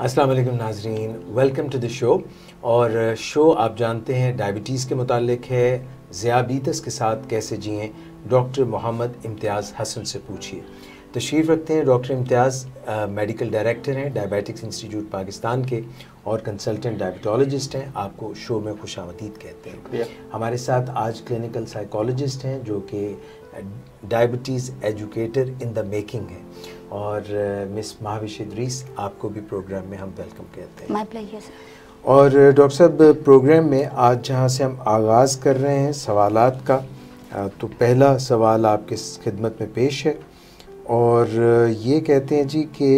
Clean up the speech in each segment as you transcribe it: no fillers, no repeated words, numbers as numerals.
अस्सलाम वालेकुम नाजरीन, वेलकम टू द शो। और शो आप जानते हैं डायबिटीज़ के मुतालिक है। ज़ियाबीतस के साथ कैसे जिएं, डॉक्टर मोहम्मद इम्तियाज़ हसन से पूछिए। तशरीफ़ रखते हैं डॉक्टर इम्तियाज़ मेडिकल डायरेक्टर हैं डायबिटिक्स इंस्टीट्यूट पाकिस्तान के और कंसल्टेंट डायबिटोलॉजिस्ट हैं। आपको शो में खुशामदीद कहते हैं। हमारे साथ आज क्लिनिकल साइकोलॉजिस्ट हैं जो कि diabetes educator in the making है। और मिस महाविश इदरीस, आपको भी प्रोग्राम में हम वेलकम कहते हैं। My pleasure sir. और डॉक्टर साहब, प्रोग्राम में आज जहाँ से हम आगाज़ कर रहे हैं सवालात का, तो पहला सवाल आपके खिदमत में पेश है और ये कहते हैं जी कि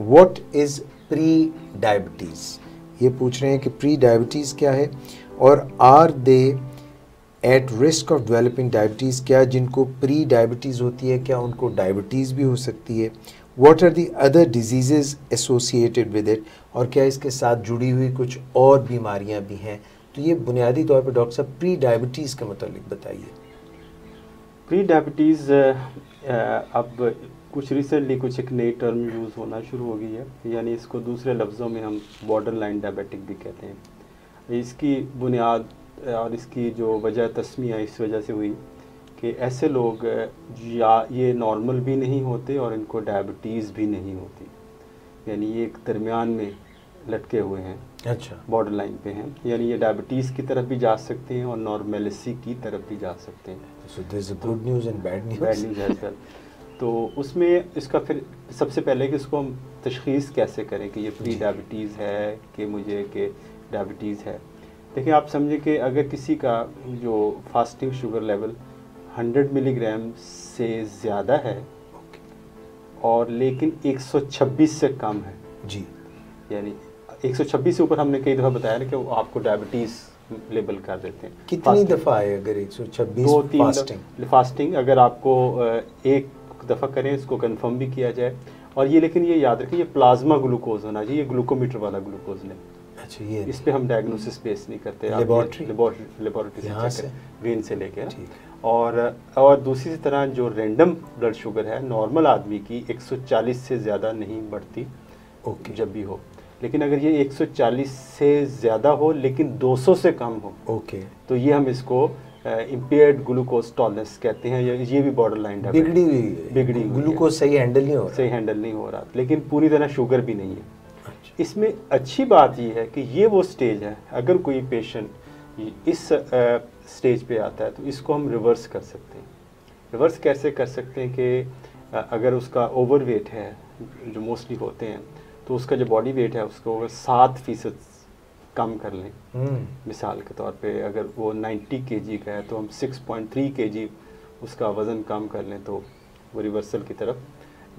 व्हाट इज़ प्री डायबिटीज़। ये पूछ रहे हैं कि प्री डायबिटीज़ क्या है और are they at risk of developing diabetes. क्या जिनको प्री डायबिटीज़ होती है क्या उनको डायबिटीज़ भी हो सकती है? What are the other diseases associated with it, और क्या इसके साथ जुड़ी हुई कुछ और बीमारियां भी हैं? तो ये बुनियादी तौर पर डॉक्टर साहब प्री डायबिटीज़ के मुतालिक बताइए। प्री डायबिटीज़ अब कुछ रिसेंटली कुछ एक नई टर्म यूज़ होना शुरू हो गई है, यानी इसको दूसरे लफ्ज़ों में हम बॉर्डर लाइन डायबिटिक भी कहते हैं। इसकी बुनियाद और इसकी जो वजह तस्मिया इस वजह से हुई कि ऐसे लोग या ये नॉर्मल भी नहीं होते और इनको डायबिटीज़ भी नहीं होती, यानी ये एक दरमियान में लटके हुए हैं। अच्छा, बॉर्डर लाइन पे हैं, यानी ये डायबिटीज़ की तरफ भी जा सकते हैं और नॉर्मेलिसी की तरफ भी जा सकते हैं। So there is a good news and bad news. Bad news as well. तो उसमें इसका फिर सबसे पहले कि इसको हम तशख़ीस कैसे करें कि ये प्री डायबिटीज़ है कि मुझे कि डायबिटीज़ है। देखिए, आप समझे कि अगर किसी का जो फास्टिंग शुगर लेवल 100 मिलीग्राम से ज़्यादा है और लेकिन 126 से कम है जी, यानी 126 से ऊपर हमने कई दफ़ा बताया ना कि वो आपको डायबिटीज़ लेबल कर देते हैं। कितनी दफ़ा है अगर 126 फास्टिंग अगर आपको एक दफ़ा करें, इसको कंफर्म भी किया जाए। और ये लेकिन ये याद रखें, ये प्लाज्मा ग्लूकोज होना चाहिए, ये ग्लूकोमीटर वाला ग्लूकोज लें। अच्छा, ये इस पे हम डायग्नोसिस बेस नहीं करते, लेबोरेटरी से चेक वेन से लेके। और दूसरी तरह जो रैंडम ब्लड शुगर है नॉर्मल आदमी की 140 से ज़्यादा नहीं बढ़ती जब भी हो, लेकिन अगर ये 140 से ज़्यादा हो लेकिन 200 से कम हो तो ये हम इसको इम्पेयर्ड ग्लूकोज टॉलरेंस कहते हैं। ये भी बॉर्डर लाइन बिगड़ी हुई ग्लूकोज सही हैंडल नहीं हो रहा, लेकिन पूरी तरह शुगर भी नहीं है। इसमें अच्छी बात यह है कि ये वो स्टेज है, अगर कोई पेशेंट इस स्टेज पे आता है तो इसको हम रिवर्स कर सकते हैं। रिवर्स कैसे कर सकते हैं कि अगर उसका ओवरवेट है, जो मोस्टली होते हैं, तो उसका जो बॉडी वेट है उसको अगर 7% कम कर लें। मिसाल के तौर पे अगर वो 90 kg का है तो हम 6.3 kg उसका वज़न कम कर लें तो वो रिवर्सल की तरफ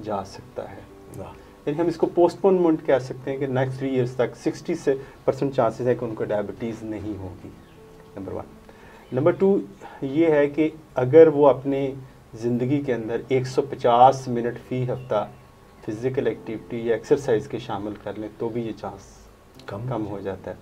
जा सकता है। यानी हम इसको पोस्टपोनमेंट कह सकते हैं कि नेक्स्ट 3 ईयर्स तक 60% चांसेस है कि उनको डायबिटीज़ नहीं होगी। नंबर 1। नंबर 2 ये है कि अगर वो अपने ज़िंदगी के अंदर 150 मिनट फ़ी हफ्ता फिज़िकल एक्टिविटी या एक्सरसाइज के शामिल कर लें तो भी ये चांस कम हो जाता है।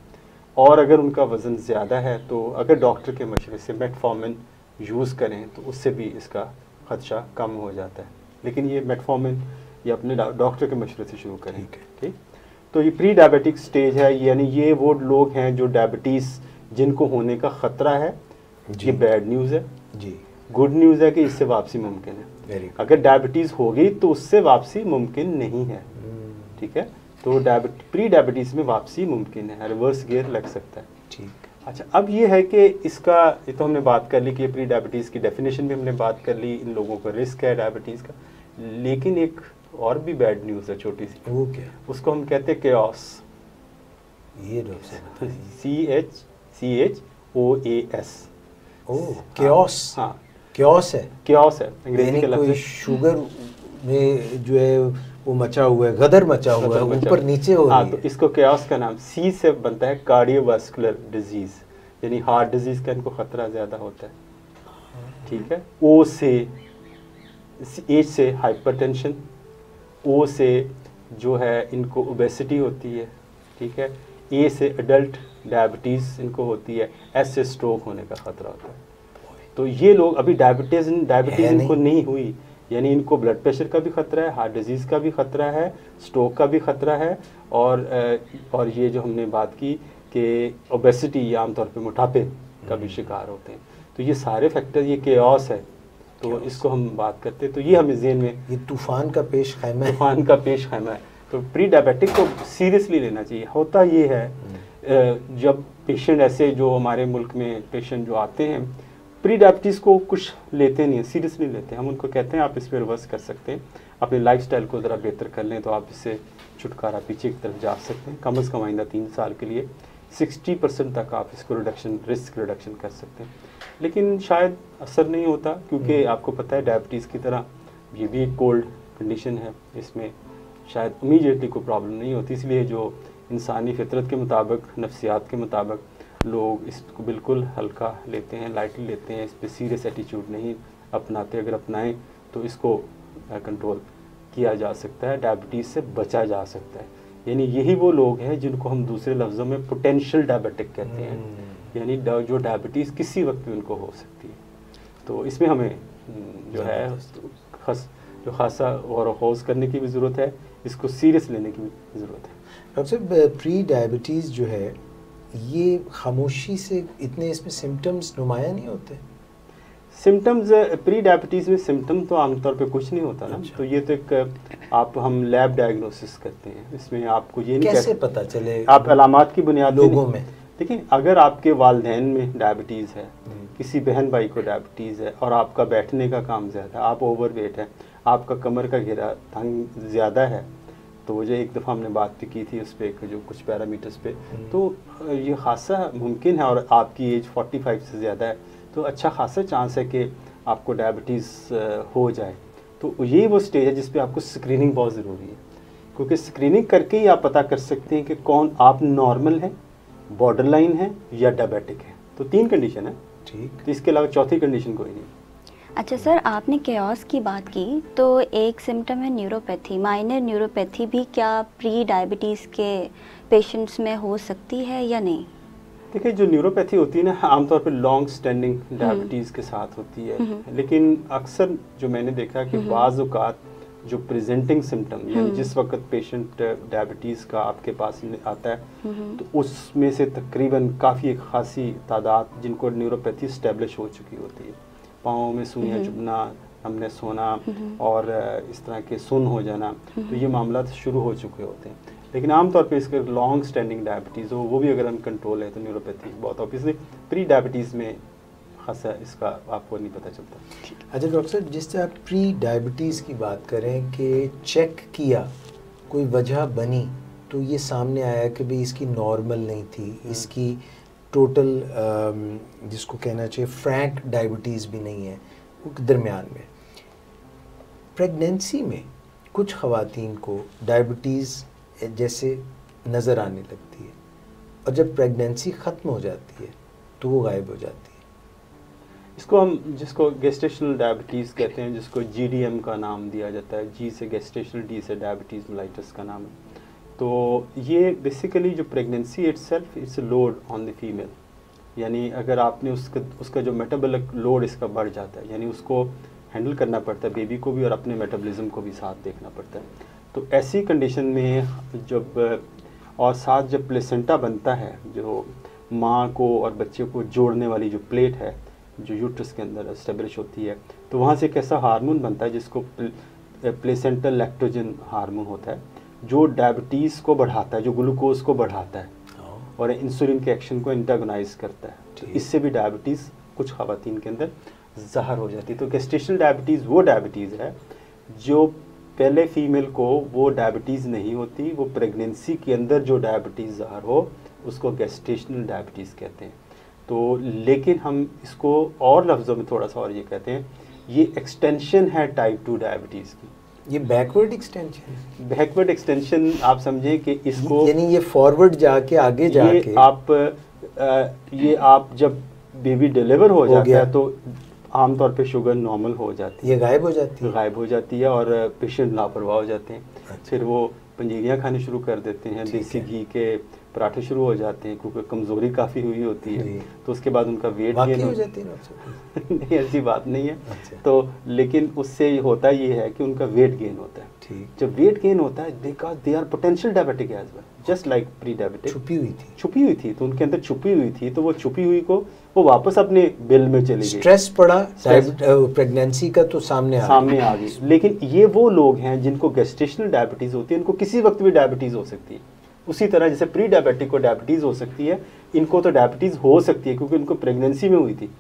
और अगर उनका वज़न ज़्यादा है तो अगर डॉक्टर के मशवरे से मेटफॉर्मिन यूज़ करें तो उससे भी इसका ख़दशा कम हो जाता है। लेकिन ये मेटफॉर्मिन ये अपने डॉक्टर के मशवरे से शुरू करें। ठीक, तो ये प्री डायबिटिक स्टेज है, यानी ये वो लोग हैं जो डायबिटीज़ जिनको होने का ख़तरा है। ये बैड न्यूज़ है जी। गुड न्यूज़ है कि इससे वापसी मुमकिन है। अगर डायबिटीज़ हो गई तो उससे वापसी मुमकिन नहीं है। ठीक है, तो प्री डायबिटीज़ में वापसी मुमकिन है, रिवर्स गियर लग सकता है। ठीक, अच्छा, अब ये है कि इसका ये तो हमने बात कर ली कि प्री डायबिटीज़ की डेफिनेशन भी हमने बात कर ली, इन लोगों का रिस्क है डायबिटीज़ का। लेकिन एक और भी बैड न्यूज़ है छोटी सी, वो क्या? उसको हम कहते हैं केओस। ये डॉक्टर CHOAS। केओस। हाँ, केओस है अंग्रेजी का लफ्ज़। शुगर में जो है वो मचा हुआ है, गदर मचा हुआ है, ऊपर नीचे हो रही है। तो इसको केओस का नाम C से बनता है, कार्डियोवास्कुलर डिजीज़, यानी हार्ट डिजीज़ का इनको ख़तरा ज़्यादा होता है। ठीक है, H से हाइपरटेंशन, O से जो है इनको ओबेसिटी होती है। ठीक है, A से एडल्ट डायबिटीज़ इनको होती है, S से स्ट्रोक होने का ख़तरा होता है। तो ये लोग अभी डायबिटीज़ इनको नहीं हुई, यानी इनको ब्लड प्रेशर का भी खतरा है, हार्ट डिजीज़ का भी खतरा है, स्ट्रोक का भी खतरा है, और ये जो हमने बात की कि ओबेसिटी, ये आमतौर पे मोटापे का भी शिकार होते हैं। तो ये सारे फैक्टर, ये केओस है, तो इसको हम बात करते हैं, तो ये हमें ज़हन में, ये तूफान का पेश खैमा है। तूफान का पेश खैमा है। तो प्री डायबिटिक को सीरियसली लेना चाहिए। होता ये है जब पेशेंट ऐसे, जो हमारे मुल्क में पेशेंट जो आते हैं प्री डायबिटीज़ को कुछ लेते नहीं हैं, सीरियसली लेते हैं, हम उनको कहते हैं आप इस पर रिवर्स कर सकते हैं, अपने लाइफस्टाइल को ज़रा बेहतर कर लें तो आप इससे छुटकारा पीछे की तरफ जा सकते हैं। कम से कम आइंदा 3 साल के लिए 60% तक आप इसको रिस्क रिडक्शन कर सकते हैं। लेकिन शायद असर नहीं होता, क्योंकि आपको पता है डायबिटीज़ की तरह ये भी एक कोल्ड कंडीशन है, इसमें शायद इमीडिएटली कोई प्रॉब्लम नहीं होती। इसलिए जो इंसानी फितरत के मुताबिक, नफ्सियात के मुताबिक लोग इसको बिल्कुल हल्का लेते हैं, लाइटली लेते हैं, इस पर सीरियस एटीट्यूड नहीं अपनाते। अगर अपनाएं तो इसको कंट्रोल किया जा सकता है, डायबिटीज़ से बचा जा सकता है। यानी यही वो लोग हैं जिनको हम दूसरे लफ्ज़ों में पोटेंशियल डायबिटिक कहते हैं, यानी जो डायबिटीज़ किसी वक्त भी उनको हो सकती है। तो इसमें हमें जो है जो खासा गौर ख़ौज़ करने की भी ज़रूरत है, इसको सीरियस लेने की भी ज़रूरत है। डॉक्टर साहब, प्री डायबिटीज़ जो है ये खामोशी से इतने इसमें सिम्टम्स नुमाया नहीं होते? सिम्टम्स प्री डायबिटीज़ में सिम्टम तो आमतौर पे कुछ नहीं होता ना। अच्छा। तो ये तो एक हम लैब डायग्नोसिस करते हैं, इसमें आपको ये नहीं कैसे पता चले आप अलामात की बुनियाद लोगों में? देखिए, अगर आपके वालिदैन में डायबिटीज़ है, किसी बहन भाई को डायबिटीज़ है, और आपका बैठने का काम ज़्यादा, आप ओवरवेट है, आपका कमर का घेरा तंग ज़्यादा है, तो वो जो एक दफ़ा हमने बात भी की थी उस पर, जो कुछ पैरामीटर्स पे, तो ये खासा मुमकिन है, और आपकी एज 45 से ज़्यादा है, तो अच्छा खासा चांस है कि आपको डायबिटीज़ हो जाए। तो ये वो स्टेज है जिस पे आपको स्क्रीनिंग बहुत ज़रूरी है, क्योंकि स्क्रीनिंग करके ही आप पता कर सकते हैं कि कौन आप नॉर्मल है, बॉर्डरलाइन है, या डायबिटिक है। तो 3 कंडीशन है, ठीक। तो इसके अलावा चौथी कंडीशन कोई नहीं। अच्छा सर, आपने केओस की बात की, तो एक सिम्टम है न्यूरोपैथी, माइनर न्यूरोपैथी भी क्या प्री डायबिटीज़ के पेशेंट्स में हो सकती है या नहीं? देखिए, जो न्यूरोपैथी होती है ना, आमतौर पर लॉन्ग स्टैंडिंग डायबिटीज़ के साथ होती है, लेकिन अक्सर जो मैंने देखा कि बाज़ औक़ात जो प्रेजेंटिंग सिम्टम, यानी जिस वक्त पेशेंट डायबिटीज़ का आपके पास आता है, तो उसमें से तकरीबन काफ़ी एक खासी तादाद जिनको न्यूरोपैथी इस्टेब्लिश हो चुकी होती है। पाँव में सुइयाँ चुभना, हमने सोना, और इस तरह के सुन हो जाना, तो ये मामला शुरू हो चुके होते हैं। लेकिन आमतौर पे इसके लॉन्ग स्टैंडिंग डायबिटीज़ हो, वो भी अगर हम कंट्रोल है तो न्यूरोपैथी बहुत ऑब्वियसली। प्री डायबिटीज़ में खासा इसका आपको नहीं पता चलता। अच्छा डॉक्टर साहब, जिस तरह प्री डायबिटीज़ की बात करें कि चेक किया, कोई वजह बनी, तो ये सामने आया कि भाई इसकी नॉर्मल नहीं थी, इसकी टोटल जिसको कहना चाहिए फ्रैंक डायबिटीज़ भी नहीं है, वो दरमियान में। प्रेगनेंसी में कुछ ख़वातीन को डायबिटीज़ जैसे नज़र आने लगती है, और जब प्रेगनेंसी ख़त्म हो जाती है तो वो गायब हो जाती है। इसको हम, जिसको गेस्टेशनल डायबिटीज़ कहते हैं, जिसको GDM का नाम दिया जाता है, G से गेस्टेशनल, D से डायबिटीज़ मेलाइटस का नाम है। तो ये बेसिकली जो pregnancy itself it's a load on the female, यानी अगर आपने उसका जो मेटाबॉलिक लोड इसका बढ़ जाता है, यानी उसको हैंडल करना पड़ता है बेबी को भी, और अपने मेटाबॉलिज्म को भी साथ देखना पड़ता है। तो ऐसी कंडीशन में जब, और साथ जब प्लेसेंटा बनता है, जो माँ को और बच्चे को जोड़ने वाली जो प्लेट है जो यूट्रस के अंदर एस्टेब्लिश होती है, तो वहाँ से एक ऐसा हार्मोन बनता है जिसको प्लेसेंटल लैक्टोजन हार्मोन होता है, जो डायबिटीज़ को बढ़ाता है, जो ग्लूकोज को बढ़ाता है, और इंसुलिन के एक्शन को एंटागोनाइज करता है। तो इससे भी डायबिटीज़ कुछ ख़वातीन के अंदर ज़ाहिर हो जाती है। तो गेस्टेशनल डायबिटीज़ वो डायबिटीज़ है जो पहले फीमेल को वो डायबिटीज़ नहीं होती, वो प्रेगनेंसी के अंदर जो डायबिटीज़ ज़ाहिर हो उसको गेस्टेशनल डायबिटीज़ कहते हैं। तो लेकिन हम इसको और लफ्ज़ों में थोड़ा सा और ये कहते हैं, ये एक्सटेंशन है टाइप 2 डायबिटीज़ की। ये बैकवर्ड एक्सटेंशन, बैकवर्ड एक्सटेंशन आप समझें कि इसको, यानी ये फॉरवर्ड जाके आगे जाके आप जब बेबी डिलीवर हो जाता है तो आमतौर पे शुगर नॉर्मल हो जाती है, ये गायब हो जाती है, और पेशेंट लापरवाह हो जाते हैं। अच्छा। फिर वो पंजीरियाँ खाने शुरू कर देते हैं, देसी घी के पराठे शुरू हो जाते हैं क्योंकि कमज़ोरी काफ़ी हुई होती है, तो उसके बाद उनका वेट गेन हो जाती है। नहीं, ऐसी बात नहीं है। अच्छा। तो लेकिन उससे होता ये है कि उनका वेट गेन होता है। ठीक। जब वेट गेन होता है they are potential diabetic as well, just like pre diabetic. छुपी हुई थी तो उनके अंदर छुपी हुई थी, तो वो छुपी हुई को वो वापस अपने बिल में चली गई। स्ट्रेस पड़ा प्रेगनेंसी का तो सामने आ गई। लेकिन ये वो लोग हैं जिनको गेस्टेशनल डायबिटीज होती है, इनको किसी वक्त भी डायबिटीज हो सकती है। उसी तरह जैसे प्री डायबिटिक को डायबिटीज हो सकती है, इनको तो डायबिटीज हो सकती है क्योंकि इनको प्रेगनेंसी में हुई थी।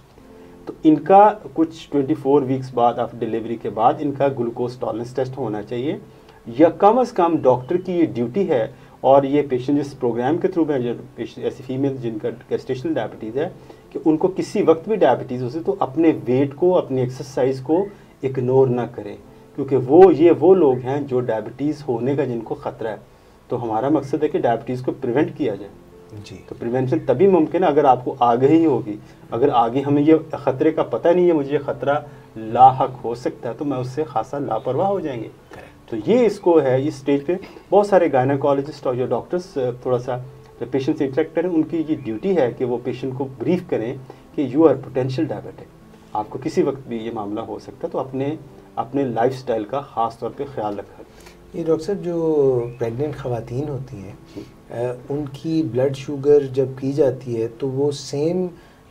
तो इनका कुछ 24 वीक्स बाद आफ्टर डिलीवरी के बाद इनका ग्लूकोज टॉलरेंस टेस्ट होना चाहिए, या कम से कम डॉक्टर की ये ड्यूटी है। और ये पेशेंट जिस प्रोग्राम के थ्रू में जो ऐसी फीमेल जिनका गेस्टेशनल डायबिटीज़ है कि उनको किसी वक्त भी डायबिटीज़ हो सकती, तो अपने वेट को, अपनी एक्सरसाइज को इग्नोर ना करें, क्योंकि वो लोग हैं जो डायबिटीज़ होने का जिनको ख़तरा है। तो हमारा मकसद है कि डायबिटीज़ को प्रिवेंट किया जाए जी। तो प्रिवेंशन तभी मुमकिन है अगर आपको आगे ही होगी। अगर आगे हमें ये ख़तरे का पता नहीं है, मुझे ये ख़तरा लाहक हो सकता है, तो मैं उससे खासा लापरवाह हो जाएंगे। तो ये इसको है, इस स्टेज पे बहुत सारे गायनाकोलॉजिस्ट और जो डॉक्टर्स थोड़ा सा पेशेंट से इंटरेक्ट करें, उनकी ये ड्यूटी है कि वो पेशेंट को ब्रीफ करें कि यू आर पोटेंशियल डायबिटिक, आपको किसी वक्त भी ये मामला हो सकता है, तो अपने लाइफस्टाइल का ख़ास तौर पे ख्याल रखा। ये डॉक्टर साहब जो प्रेग्नेंट ख़वातीन होती हैं उनकी ब्लड शुगर जब की जाती है तो वो सेम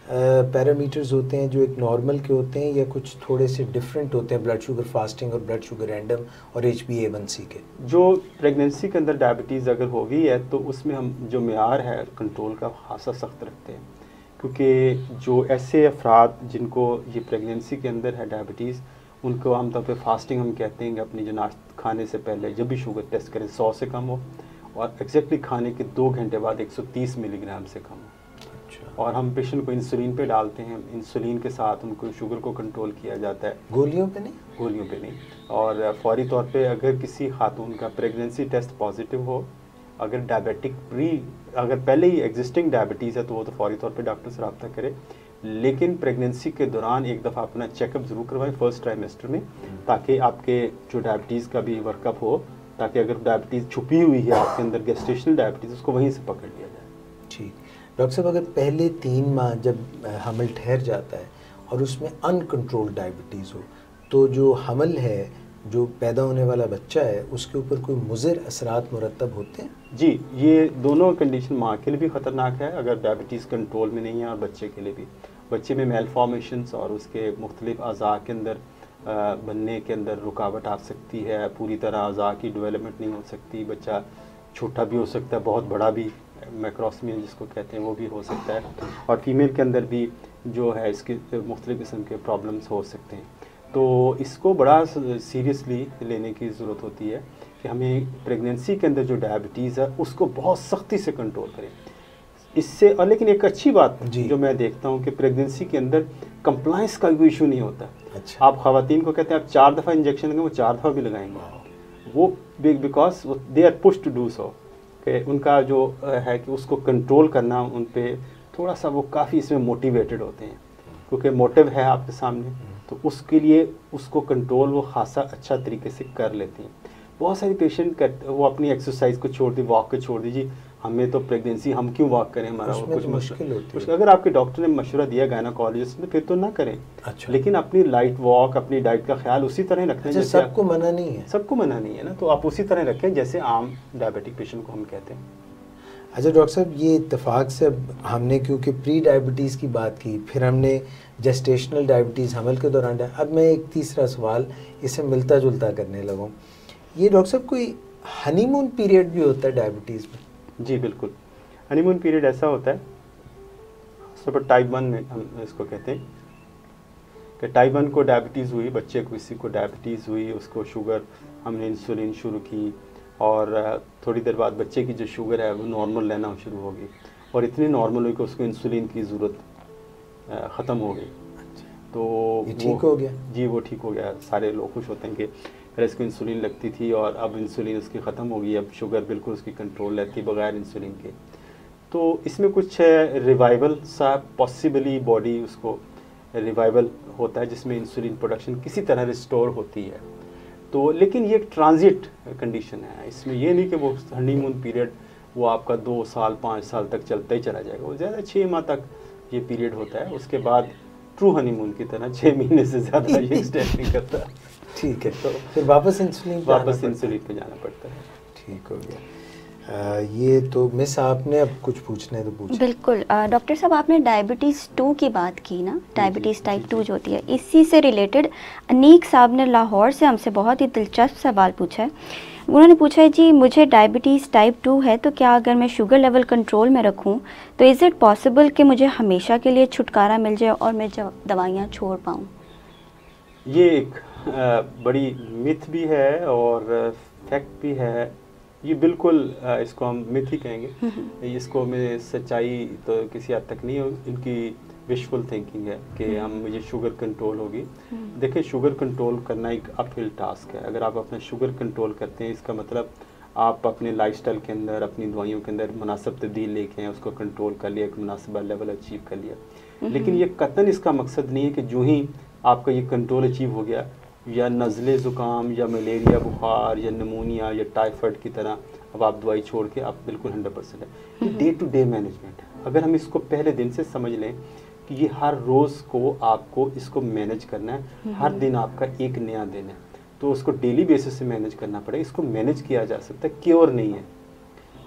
पैरामीटर्स होते हैं जो एक नॉर्मल के होते हैं, या कुछ थोड़े से डिफरेंट होते हैं ब्लड शुगर फास्टिंग और ब्लड शुगर रैंडम और HbA1c के? जो प्रेगनेंसी के अंदर डायबिटीज़ अगर हो गई है तो उसमें हम जो मेयार है कंट्रोल का खासा सख्त रखते हैं, क्योंकि जो ऐसे अफराद जिनको ये प्रेगनेंसी के अंदर है डायबिटीज़, उनको आमतौर पे फास्टिंग हम कहते हैं कि अपनी जो नाश्ता खाने से पहले जब भी शुगर टेस्ट करें 100 से कम हो, और एग्जैक्टली खाने के 2 घंटे बाद 130 मिलीग्राम से कम हो। और हम पेशेंट को इंसुलिन पे डालते हैं, इंसुलिन के साथ उनको शुगर को कंट्रोल किया जाता है। गोलियों पे नहीं? गोलियों पे नहीं। और फौरी तौर पे अगर किसी खातून का प्रेगनेंसी टेस्ट पॉजिटिव हो, अगर डायबिटिक अगर पहले ही एग्जिस्टिंग डायबिटीज़ है तो वो तो फौरी तौर पे डॉक्टर से रब्ता करे, लेकिन प्रेगनेंसी के दौरान एक दफ़ा अपना चेकअप ज़रूर करवाएं फर्स्ट ट्राइमेस्टर में, ताकि आपके जो डायबिटीज़ का भी वर्कअप हो, ताकि अगर डायबिटीज़ छुपी हुई है आपके अंदर गेस्टेशनल डायबिटीज़, उसको वहीं से पकड़ लिया जाए। ठीक। डॉक्टर साहब अगर पहले 3 माह जब हमल ठहर जाता है और उसमें अनकंट्रोल्ड डायबिटीज़ हो, तो जो हमल है, जो पैदा होने वाला बच्चा है, उसके ऊपर कोई मुज़र असरात मुरतब होते हैं? जी, ये दोनों कंडीशन माँ के लिए भी ख़तरनाक है अगर डायबिटीज़ कंट्रोल में नहीं है, और बच्चे के लिए भी। बच्चे में मेलफॉर्मेशंस और उसके मुख्तलिफ अज़ा के अंदर बनने के अंदर रुकावट आ सकती है, पूरी तरह अज़ा की डेवलपमेंट नहीं हो सकती, बच्चा छोटा भी हो सकता है, बहुत बड़ा भी, मैक्रोस्मिया जिसको कहते हैं वो भी हो सकता है, और फीमेल के अंदर भी जो है इसके मुख्तलिफ किस्म के प्रॉब्लम्स हो सकते हैं। तो इसको बड़ा सीरियसली लेने की ज़रूरत होती है कि हमें प्रेगनेंसी के अंदर जो डायबिटीज़ है उसको बहुत सख्ती से कंट्रोल करें इससे। और लेकिन एक अच्छी बात जो मैं देखता हूँ कि प्रेगनेंसी के अंदर कंप्लाइंस का कोई इशू नहीं होता। अच्छा। आप ख़वातीन को कहते हैं आप 4 दफ़ा इंजेक्शन लेंगे, वो 4 दफ़ा भी लगाएंगे, वो because they are push to do so, कि उनका जो है कि उसको कंट्रोल करना उन पर थोड़ा सा वो काफ़ी इसमें मोटिवेटेड होते हैं, क्योंकि मोटिव है आपके सामने, तो उसके लिए उसको कंट्रोल वो खासा अच्छा तरीके से कर लेती हैं। बहुत सारी पेशेंट वो अपनी एक्सरसाइज को छोड़ दी, वॉक को छोड़ दीजिए, हमें तो प्रेगनेंसी, हम क्यों वॉक करें, हमारा वो कुछ मुश्किल होती है। अगर आपके डॉक्टर ने मशवरा दिया गायनाकोलॉजिस्ट ने, फिर तो ना करें। अच्छा। लेकिन अपनी लाइट वॉक, अपनी डाइट का ख्याल उसी तरह रखना है। अच्छा, सबको मना नहीं है? सबको मना नहीं है ना, तो आप उसी तरह रखें जैसे आम डायबिटिक पेशेंट को हम कहते हैं। अच्छा डॉक्टर साहब, ये इत्तेफाक से हमने क्योंकि प्री डायबिटीज़ की बात की, फिर हमने जेस्टेशनल डायबिटीज़ हमल के दौरान, अब मैं एक तीसरा सवाल इससे मिलता जुलता करने लगा। ये डॉक्टर साहब कोई हनीमून पीरियड भी होता है डायबिटीज़ में? जी बिल्कुल, हनीमून पीरियड ऐसा होता है, सब टाइप 1 में हम इसको कहते हैं कि टाइप 1 को डायबिटीज़ हुई, बच्चे को किसी को डायबिटीज़ हुई, उसको शुगर, हमने इंसुलिन शुरू की, और थोड़ी देर बाद बच्चे की जो शुगर है वो नॉर्मल लेना शुरू हो गई, और इतनी नॉर्मल हुई कि उसको इंसुलिन की ज़रूरत ख़त्म हो गई। तो ठीक हो गया? जी, वो ठीक हो गया। सारे लोग खुश होते हैं कि पहले इसको इंसुलिन लगती थी और अब इंसुलिन उसकी ख़त्म हो गई, अब शुगर बिल्कुल उसकी कंट्रोल रहती बगैर इंसुलिन के। तो इसमें कुछ रिवाइवल सा पॉसिबली बॉडी उसको रिवाइवल होता है जिसमें इंसुलिन प्रोडक्शन किसी तरह रिस्टोर होती है। तो लेकिन ये एक ट्रांजिट कंडीशन है, इसमें ये नहीं कि वो हनीमून पीरियड वो आपका 2 साल 5 साल तक चलता ही चला जाएगा। वो ज़्यादा 6 माह तक ये पीरियड होता है, उसके बाद ट्रू हनीमून की तरह 6 महीने से ज़्यादा ये एक्सटेंड नहीं करता। ठीक है, तो फिर वापस इंसुलिन पे जाना पड़ता है। ठीक हो गया। ये तो मिस आपने अब कुछ पूछना है तो पूछें। बिल्कुल डॉक्टर साहब, आपने डायबिटीज़ 2 की बात की ना, डायबिटीज़ टाइप 2 जो होती है, इसी से रिलेटेड अनीक साहब ने लाहौर से हमसे बहुत ही दिलचस्प सवाल पूछा है। उन्होंने पूछा है जी, मुझे डायबिटीज़ टाइप 2 है, तो क्या अगर मैं शुगर लेवल कंट्रोल में रखूं तो इज़ इट पॉसिबल कि मुझे हमेशा के लिए छुटकारा मिल जाए और मैं दवाइयाँ छोड़ पाऊँ? ये एक बड़ी मिथ भी है और फैक्ट भी है। ये बिल्कुल इसको हम मिथ ही कहेंगे, इसको में सच्चाई तो किसी हद तक नहीं है, इनकी विशफुल थिंकिंग है कि मुझे शुगर कंट्रोल होगी। देखिए, शुगर कंट्रोल करना एक अपहिल टास्क है। अगर आप अपना शुगर कंट्रोल करते हैं, इसका मतलब आप अपने लाइफस्टाइल के अंदर, अपनी दवाइयों के अंदर मुनासिब तब्दील लेके हैं, उसको कंट्रोल कर लिया, एक मुनासिब लेवल अचीव कर लिया। लेकिन ये कतन इसका मकसद नहीं है कि जो ही आपका ये कंट्रोल अचीव हो गया, या नज़ले ज़ुकाम या मलेरिया बुखार या नमूनिया या टाइफाइड की तरह अब आप दवाई छोड़ के आप बिल्कुल 100% है। ये डे टू डे मैनेजमेंट है। अगर हम इसको पहले दिन से समझ लें कि ये हर रोज़ को आपको इसको मैनेज करना है, हर दिन आपका एक नया दिन है, तो उसको डेली बेसिस से मैनेज करना पड़ेगा। इसको मैनेज किया जा सकता है, क्योर नहीं है।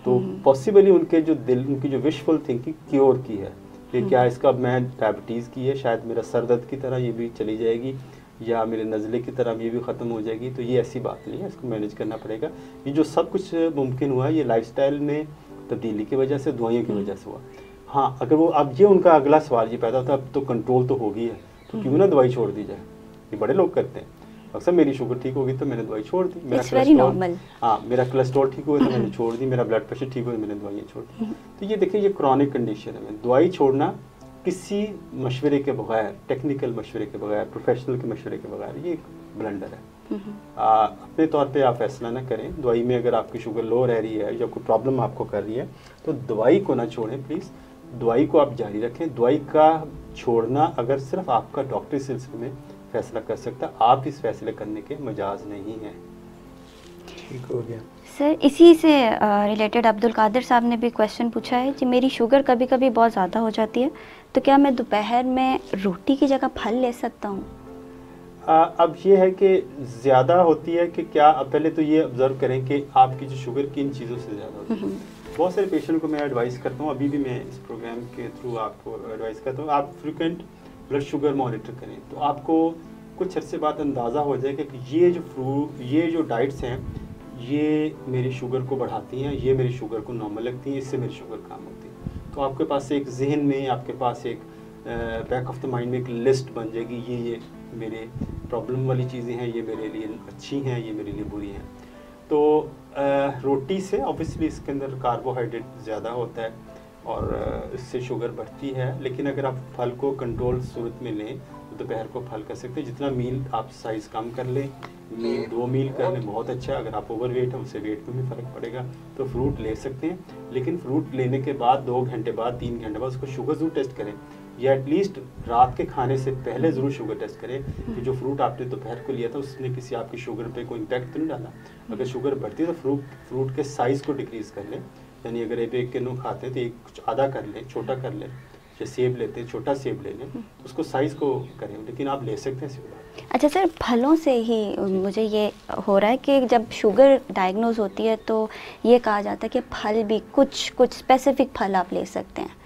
तो पॉसिबली उनके जो दिल, उनकी जो विशफुल थिंकिंग क्योर की है कि क्या इसका मैं डायबिटीज़ की है, शायद मेरा सर दर्द की तरह ये भी चली जाएगी, या मेरे नज़ले की तरह ये भी ख़त्म हो जाएगी। तो ये ऐसी बात नहीं है, इसको मैनेज करना पड़ेगा। ये जो सब कुछ मुमकिन हुआ है, ये लाइफस्टाइल में तब्दीली की वजह से, दवाइयों की वजह से हुआ। हाँ, अगर वो अब ये उनका अगला सवाल ये पैदा होता है, अब तो कंट्रोल तो होगी है, तो क्यों ना दवाई छोड़ दी जाए। ये बड़े लोग करते हैं अक्सर, मेरी शुगर ठीक होगी तो मैंने दवाई छोड़ दी, मेरा कोलेस्ट्रॉल, हाँ मेरा कोलेस्ट्रॉल ठीक हो गया तो मैंने छोड़ दी, मेरा ब्लड प्रेशर ठीक हो गया मैंने दवाइयाँ छोड़ दी। तो ये देखिए, ये क्रॉनिक कंडीशन है। दवाई छोड़ना किसी मशवरे के बगैर, टेक्निकल मशवरे के बगैर, प्रोफेशनल के मशवरे के बगैर, ये एक ब्लंडर है। अपने तौर पे आप फैसला ना करें। दवाई में अगर आपकी शुगर लो रह रही है या कोई प्रॉब्लम आपको कर रही है तो दवाई को ना छोड़ें प्लीज़, दवाई को आप जारी रखें। दवाई का छोड़ना अगर सिर्फ आपका डॉक्टरी सिलसिले में फैसला कर सकता है, आप इस फैसले करने के मजाज नहीं हैं। ठीक हो गया सर। इसी से रिलेटेड अब्दुल कादिर साहब ने भी क्वेश्चन पूछा है कि मेरी शुगर कभी कभी बहुत ज़्यादा हो जाती है, तो क्या मैं दोपहर में रोटी की जगह फल ले सकता हूँ? अब ये है कि ज़्यादा होती है कि क्या, अब पहले तो ये ऑब्ज़र्व करें कि आपकी जो शुगर किन चीज़ों से ज़्यादा होती है। बहुत सारे पेशेंट को मैं एडवाइस करता हूँ, अभी भी मैं इस प्रोग्राम के थ्रू आपको एडवाइस करता हूँ, आप फ्रिक्वेंट ब्लड शुगर मॉनिटर करें, तो आपको कुछ अर्से बाद अंदाज़ा हो जाएगा कि ये जो डाइट्स हैं ये मेरी शुगर को बढ़ाती हैं, ये मेरी शुगर को नॉर्मल लगती हैं, इससे मेरी शुगर कम होती है। तो आपके पास एक जहन में, आपके पास एक बैक ऑफ द माइंड में एक लिस्ट बन जाएगी, ये मेरे प्रॉब्लम वाली चीज़ें हैं, ये मेरे लिए अच्छी हैं, ये मेरे लिए बुरी हैं। तो रोटी से ऑब्वियसली इसके अंदर कार्बोहाइड्रेट ज़्यादा होता है और इससे शुगर बढ़ती है। लेकिन अगर आप फल को कंट्रोल सूरत में लें तो दोपहर को फल कर सकते हैं। जितना मील आप साइज़ कम कर लें, 2 मील कर लें, बहुत अच्छा। अगर आप ओवर वेट हैं उससे वेट में भी फ़र्क पड़ेगा, तो फ्रूट ले सकते हैं। लेकिन फ्रूट लेने के बाद 2 घंटे बाद, 3 घंटे बाद उसको शुगर ज़रूर टेस्ट करें, या एटलीस्ट रात के खाने से पहले ज़रूर शुगर टेस्ट करें कि जो फ्रूट आपने दोपहर को लिया था उसने किसी आपकी शुगर पे कोई इम्पैक्ट तो नहीं डाला। अगर शुगर बढ़ती है तो फ्रूट के साइज़ को डिक्रीज़ कर लें, यानी अगर एक किलो खाते हैं तो एक कुछ आधा कर लें, छोटा कर लें। जैसे सेब लेते हैं, छोटा सेब ले लें, उसको साइज़ को करें, लेकिन आप ले सकते हैं सेब। अच्छा सर, फलों से ही मुझे ये हो रहा है कि जब शुगर डायग्नोज होती है तो ये कहा जाता है कि फल भी कुछ स्पेसिफिक फल आप ले सकते हैं,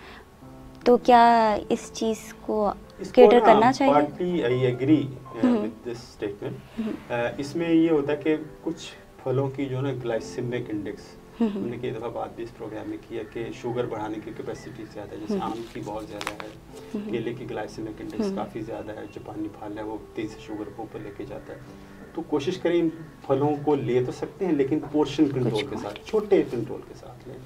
तो क्या इस चीज़ को केटर करना चाहिए? Partly I agree with this statement. इसमें ये होता है कि कुछ फलों की जो ना ग्लाइसेमिक इंडेक्स, हमने कई दफ़ा बात भी इस प्रोग्राम में किया कि शुगर बढ़ाने की कैपेसिटी ज़्यादा है। जैसे आम की बहुत ज़्यादा है, केले की ग्लाइसेमिक इंडेक्स काफ़ी ज़्यादा है, जापानी फल है वो तेज़ शुगर को ऊपर लेके जाता है। तो कोशिश करें इन फलों को ले तो सकते हैं, लेकिन पोर्शन कंट्रोल के साथ, छोटे कंट्रोल के साथ लें,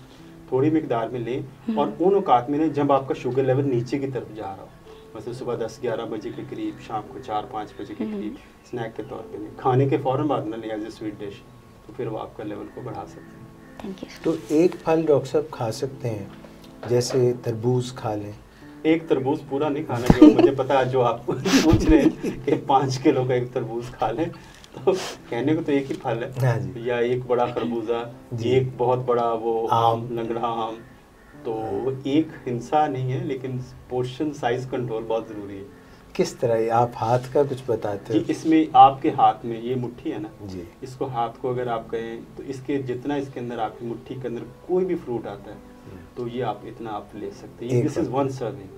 थोड़ी मिकदार में लें। और उन औकात में लें जब आपका शुगर लेवल नीचे की तरफ जा रहा हो, मतलब सुबह 10-11 बजे के करीब, शाम को 4-5 बजे के करीब स्नैक के तौर पे लें। खाने के फ़ौरन बाद न लें एज ए स्वीट डिश, तो फिर वो आपका लेवल को बढ़ा सकते हैं। Thank you. तो एक फल डॉक्टर साहब खा सकते हैं, जैसे तरबूज खा लें? एक तरबूज पूरा नहीं खाना, जो मुझे पता है जो आप पूछ रहे हैं कि 5 किलो का एक तरबूज खा लें, तो कहने को तो एक ही फल है, हाँ जी। या एक बड़ा खरबूजा, जी। एक बहुत बड़ा वो आम। लंगड़ा आम, तो एक हिंसा नहीं है, लेकिन पोर्शन साइज कंट्रोल बहुत ज़रूरी है। किस तरह, आप हाथ का कुछ बताते जी, हो? इसमें आपके हाथ में ये मुट्ठी है ना जी। इसको हाथ को अगर आप कहें तो इसके जितना इसके अंदर आपकी मुट्ठी के अंदर कोई भी फ्रूट आता है तो ये आप इतना आप ले सकते हैं। एक दिस इज़ बार। 1 सर्विंग,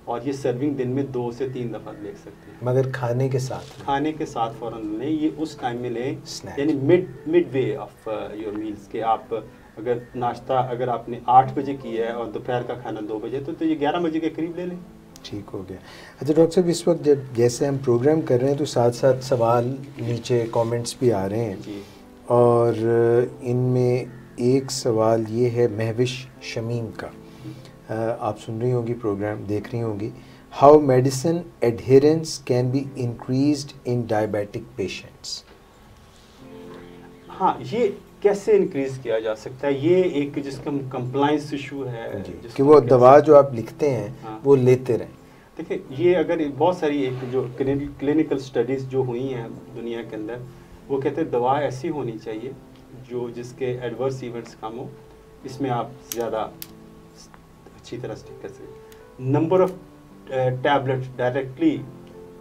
और ये सर्विंग दिन में 2 से 3 दफ़ा ले सकते हैं। मगर खाने के साथ? खाने के साथ फ़ौरन लें, ये उस टाइम में लें Snack. यानी mid way of your meals के। आप अगर नाश्ता अगर आपने 8 बजे किया है और दोपहर का खाना 2 बजे, तो ये 11 बजे के करीब ले लें। ठीक हो गया। अच्छा डॉक्टर साहब, इस वक्त जब जैसे हम प्रोग्राम कर रहे हैं तो साथ साथ सवाल नीचे कमेंट्स भी आ रहे हैं जी। और इनमें एक सवाल ये है महविश शमीम का। आप सुन रही होंगी, प्रोग्राम देख रही होंगी। How medicine adherence can be increased in diabetic patients? हाँ, ये कैसे इंक्रीज किया जा सकता है, ये एक जिसका कंप्लाइंस इशू है जी, जिसको कि वो कह दवा सकते जो आप लिखते हैं हाँ। वो लेते रहें। देखिए, ये अगर बहुत सारी एक जो क्लिनिकल स्टडीज़ जो हुई हैं दुनिया के अंदर, वो कहते हैं दवा ऐसी होनी चाहिए जो जिसके एडवर्स इवेंट्स कम हो, इसमें आप ज़्यादा अच्छी तरह स्टिक कर सकें। Number of tablets directly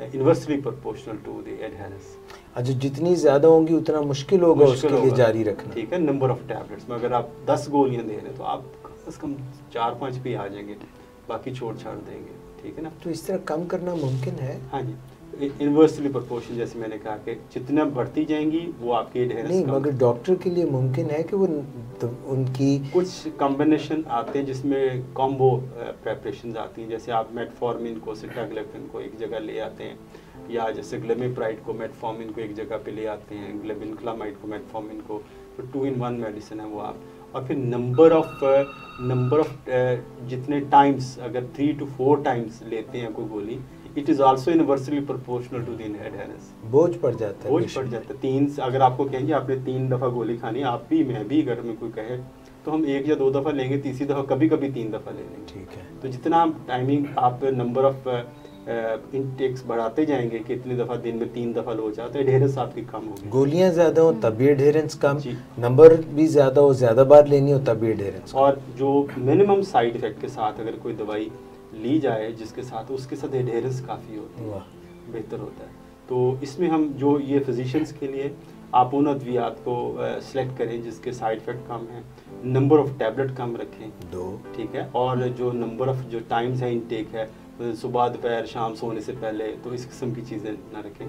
inversely proportional to the adherence. अच्छा, जितनी ज़्यादा होंगी उतना मुश्किल होगा उसके लिए जारी रखना। ठीक है, नंबर ऑफ टैबलेट्स में अगर आप 10 गोलियां दे रहे हैं तो आप कम से कम 4-5 पे आ जाएंगे, बाकी छोड़ छाड़ देंगे। ठीक है ना? तो इस तरह कम करना मुमकिन है? हाँ जी, इन्वर्सली प्रोपोर्शन, जैसे मैंने कहा कि जितना बढ़ती जाएंगी वो आपकी एडहेरेंस नहीं, मगर डॉक्टर के लिए मुमकिन है कि वो तो उनकी कुछ कॉम्बिनेशन आते हैं जिसमें कॉम्बो प्रेपरेशन आती हैं। जैसे आप मेटफॉर्मिन को सिटाग्लिपिन को एक जगह ले आते हैं, या जैसे ग्लेमिप्राइड को मेटफॉर्मिन को एक जगह पे ले आते हैं, ग्लेबिनक्लामाइड को मेटफॉर्मिन को, तो 2 in 1 मेडिसिन है वो आप। और फिर नंबर ऑफ जितने टाइम्स, अगर 3 to 4 टाइम्स लेते हैं कोई गोली, it is also inversely proportional to the adherence. बोझ पड़ जाता है, बोझ पड़ जाता है। 3 अगर आपको कहेंगे आपने 3 दफ़ा गोली खानी, आप भी मैं भी, अगर में कोई कहे तो हम 1 या 2 दफ़ा लेंगे, तीसरी दफ़ा कभी कभी 3 दफ़ा ले लेंगे। ठीक है। तो जितना टाइमिंग आप नंबर ऑफ इनटेक्स बढ़ाते जाएंगे कि इतनी दफ़ा दिन में 3 दफ़ा हो जाता है, एडहेरेंस आपकी कम होगी। गोलियां ज़्यादा हो तब भी एडहेरेंस कम, जी। नंबर भी ज़्यादा हो, ज़्यादा बार लेनी हो तब भी एडहेरेंस कम। और जो मिनिमम साइड इफेक्ट के साथ अगर कोई दवाई ली जाए जिसके साथ उसके साथ एडहेरेंस काफ़ी होती है, वाह। बेहतर होता है। तो इसमें हम जो ये फिजिशियंस के लिए आप उन अद्वियात को सेलेक्ट करें जिसके साइड इफेक्ट कम है, नंबर ऑफ टैबलेट कम रखें 2। ठीक है, और जो नंबर ऑफ जो टाइम्स है इनटेक है, सुबह दोपहर शाम सोने से पहले, तो इस किस्म की चीज़ें ना रखें।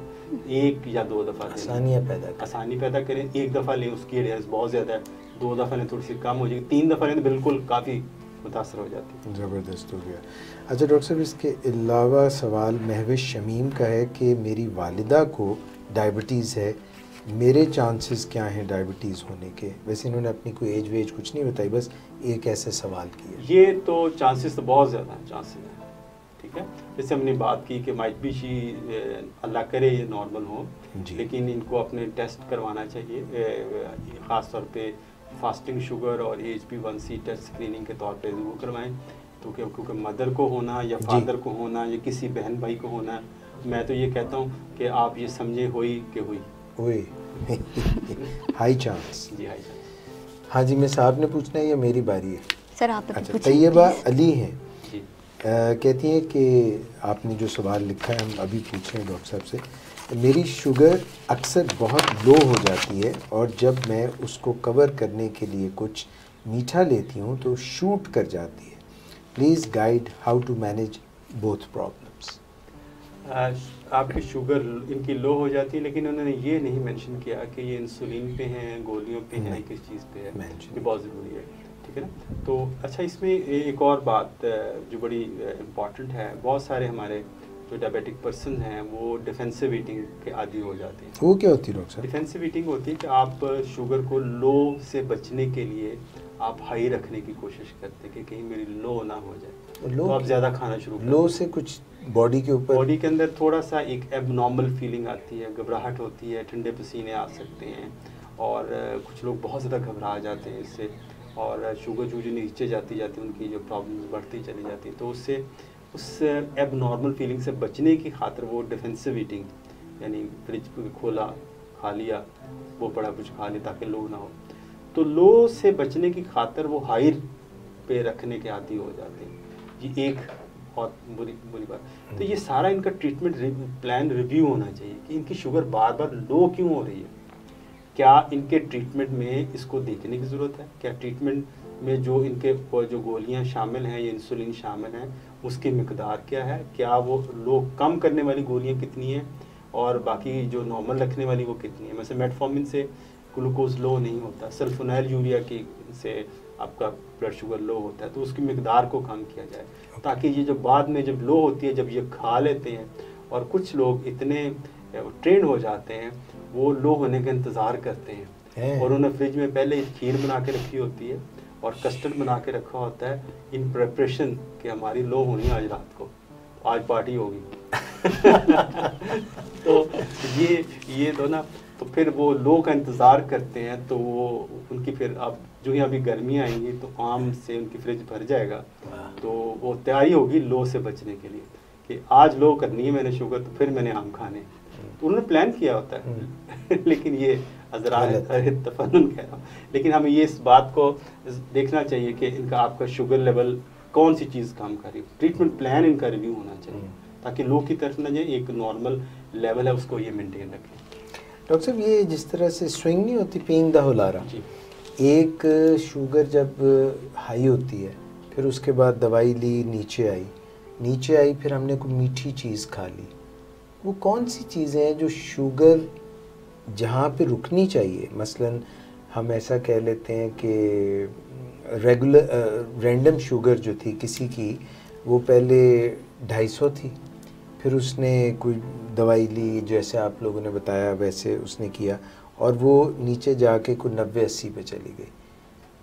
1 या 2 दफ़ा आसानी पैदा करें। 1 दफ़ा लें उसकी एडहेरेंस बहुत ज़्यादा है, 2 दफ़ा लें थोड़ी सी कम हो जाएगी, 3 दफ़ा लें तो बिल्कुल काफ़ी मुतासर हो जाती है। ज़बरदस्त हो गया। अच्छा डॉक्टर साहब, इसके अलावा सवाल महविश शमीम का है कि मेरी वालिदा को डायबिटीज़ है, मेरे चांसेस क्या हैं डायबिटीज़ होने के? वैसे इन्होंने अपनी कोई एज वेज कुछ नहीं बताई, बस एक ऐसे सवाल किया। ये तो चांसेस तो बहुत ज़्यादा हैं, चांसेस हैं। ठीक है, जैसे हमने बात की कि माइट बी शी अल्लाह करे ये नॉर्मल हो, लेकिन इनको अपने टेस्ट करवाना चाहिए, ख़ास तौर पे फास्टिंग शुगर और HbA1c टेस्ट स्क्रीनिंग के तौर पे ज़रूर करवाएं। तो क्योंकि मदर को होना या फादर को होना या किसी बहन भाई को होना, मैं तो ये कहता हूँ कि आप ये समझे हुई कि हुई हाई चांस। जी, हाई चांस। हाँ जी, मैं साहब ने पूछना है या मेरी बारी है? सर आप अच्छा, तैयबा अली हैं, जी। कहती हैं कि आपने जो सवाल लिखा है हम अभी पूछ रहे हैं डॉक्टर साहब से। मेरी शुगर अक्सर बहुत लो हो जाती है और जब मैं उसको कवर करने के लिए कुछ मीठा लेती हूँ तो शूट कर जाती है। Please guide how to manage both problems. आपकी शुगर इनकी लो हो जाती है, लेकिन उन्होंने ये नहीं मेंशन किया कि ये इंसुलिन पे हैं, गोलियों पे हैं, किस चीज़ पे है। ये बहुत ज़रूरी है। ठीक है ना? तो अच्छा, इसमें एक और बात जो बड़ी इम्पॉर्टेंट है, बहुत सारे हमारे जो डायबिटिक पर्सन हैं वो डिफेंसिव ईटिंग के आदी हो जाते हैं। वो क्या होती है डॉक्टर साहब? डिफेंसिव ईटिंग होती है कि आप शुगर को लो से बचने के लिए आप हाई रखने की कोशिश करते हैं कि कहीं मेरी लो ना हो जाए, लो तो आप ज़्यादा खाना शुरू करें। लो से कुछ बॉडी के ऊपर, बॉडी के अंदर थोड़ा सा एक एबनॉर्मल फीलिंग आती है, घबराहट होती है, ठंडे पसीने आ सकते हैं, और कुछ लोग बहुत ज़्यादा घबरा जाते हैं इससे, और शुगर जो नीचे जाती जाती उनकी जो प्रॉब्लम्स बढ़ती चली जाती है। तो उससे उस एबनॉर्मल फीलिंग से बचने की खातिर वो डिफेंसिव ईटिंग, यानी फ्रिज को खोला खा लिया, वो बड़ा कुछ खा लिया ताकि लो ना हो। तो लो से बचने की खातर वो हाई पे रखने के आदी हो जाते हैं। ये एक बहुत बुरी बात। तो ये सारा इनका ट्रीटमेंट प्लान रिव्यू होना चाहिए कि इनकी शुगर बार बार लो क्यों हो रही है, क्या इनके ट्रीटमेंट में इसको देखने की ज़रूरत है, क्या ट्रीटमेंट में जो इनके जो गोलियां शामिल हैं या इंसुलिन शामिल हैं उसकी मिकदार क्या है, क्या वो लो कम करने वाली गोलियां कितनी हैं और बाकी जो नॉर्मल रखने वाली वो कितनी है। वैसे मेटफॉर्मिन से ग्लूकोज लो नहीं होता, सल्फोनाइल यूरिया की से आपका ब्लड शुगर लो होता है, तो उसकी मिकदार को कम किया जाए ताकि ये जब बाद में जब लो होती है, जब ये खा लेते हैं, और कुछ लोग इतने ट्रेन हो जाते हैं वो लो होने का इंतज़ार करते हैं और उन्हें फ्रिज में पहले खीर बना के रखी होती है और कस्टर्ड बना के रखा होता है इन प्रिपरेशन कि हमारी लो होनी है आज रात को, आज पार्टी होगी। तो ये तो ना, तो फिर वो लो का इंतज़ार करते हैं, तो वो उनकी फिर अब जो ही अभी गर्मियाँ आएंगी तो आम से उनकी फ्रिज भर जाएगा, तो वो तैयारी होगी लो से बचने के लिए कि आज लो करनी है मैंने शुगर, तो फिर मैंने आम खाने, तो उन्होंने प्लान किया होता है। लेकिन ये तफन्नुन कह रहा हूँ, लेकिन हमें ये इस बात को देखना चाहिए कि इनका आपका शुगर लेवल कौन सी चीज़ काम कर रही है, ट्रीटमेंट प्लान इनका रिव्यू होना चाहिए ताकि लो की तरफ ना जाए, एक नॉर्मल लेवल है उसको ये मेंटेन रखें। डॉक्टर साहब, ये जिस तरह से स्विंग नहीं होती पीइंग द होलारा, एक शुगर जब हाई होती है फिर उसके बाद दवाई ली, नीचे आई फिर हमने कोई मीठी चीज़ खा ली, वो कौन सी चीज़ें हैं जो शुगर जहाँ पे रुकनी चाहिए, मसलन हम ऐसा कह लेते हैं कि रैंडम शुगर जो थी किसी की वो पहले 250 थी, फिर उसने कोई दवाई ली जैसे आप लोगों ने बताया वैसे उसने किया और वो नीचे जाके कोई 90-80 पे चली गई,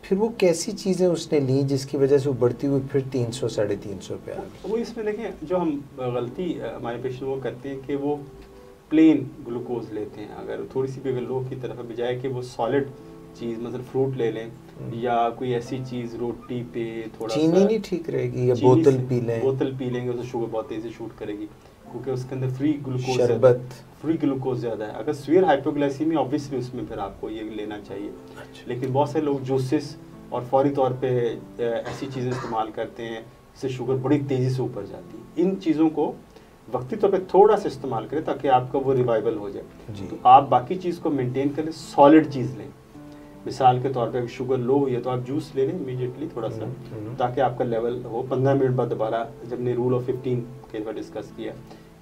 फिर वो कैसी चीज़ें उसने ली जिसकी वजह से वो बढ़ती हुई फिर 300-350 पे आ गई। वो इसमें देखें जो हम गलती हमारे पेशेंट वो करते हैं कि वो प्लेन ग्लूकोज लेते हैं, अगर थोड़ी सी भी अगर लो की तरफ बजाय कि वो सॉलिड चीज़ मतलब फ्रूट ले लें या कोई ऐसी चीज़ रोटी पे थोड़ा चीनी नहीं ठीक रहेगी या बोतल पी लेंगे तो शुगर बहुत तेज़ी शूट करेगी क्योंकि उसके अंदर फ्री ग्लूकोज ज़्यादा है। अगर सीवियर हाइपोग्लाइसीमिया ऑब्वियसली उसमें फिर आपको ये लेना चाहिए। लेकिन बहुत सारे लोग जूसेस और फौरी तौर पे ऐसी चीज़ें इस्तेमाल करते हैं जिससे शुगर बड़ी तेज़ी से ऊपर जाती है। इन चीज़ों को वक्ती तौर पे थोड़ा सा इस्तेमाल करें ताकि आपका वो रिवाइवल हो जाए। तो आप बाकी चीज़ को मेंटेन करें, सॉलिड चीज़ लें। मिसाल के तौर पे अगर शुगर लो हुई है तो आप जूस ले लें इमीडिएटली थोड़ा सा ताकि आपका लेवल हो। 15 मिनट बाद दोबारा, जब ने रूल ऑफ 15 कई बार डिस्कस किया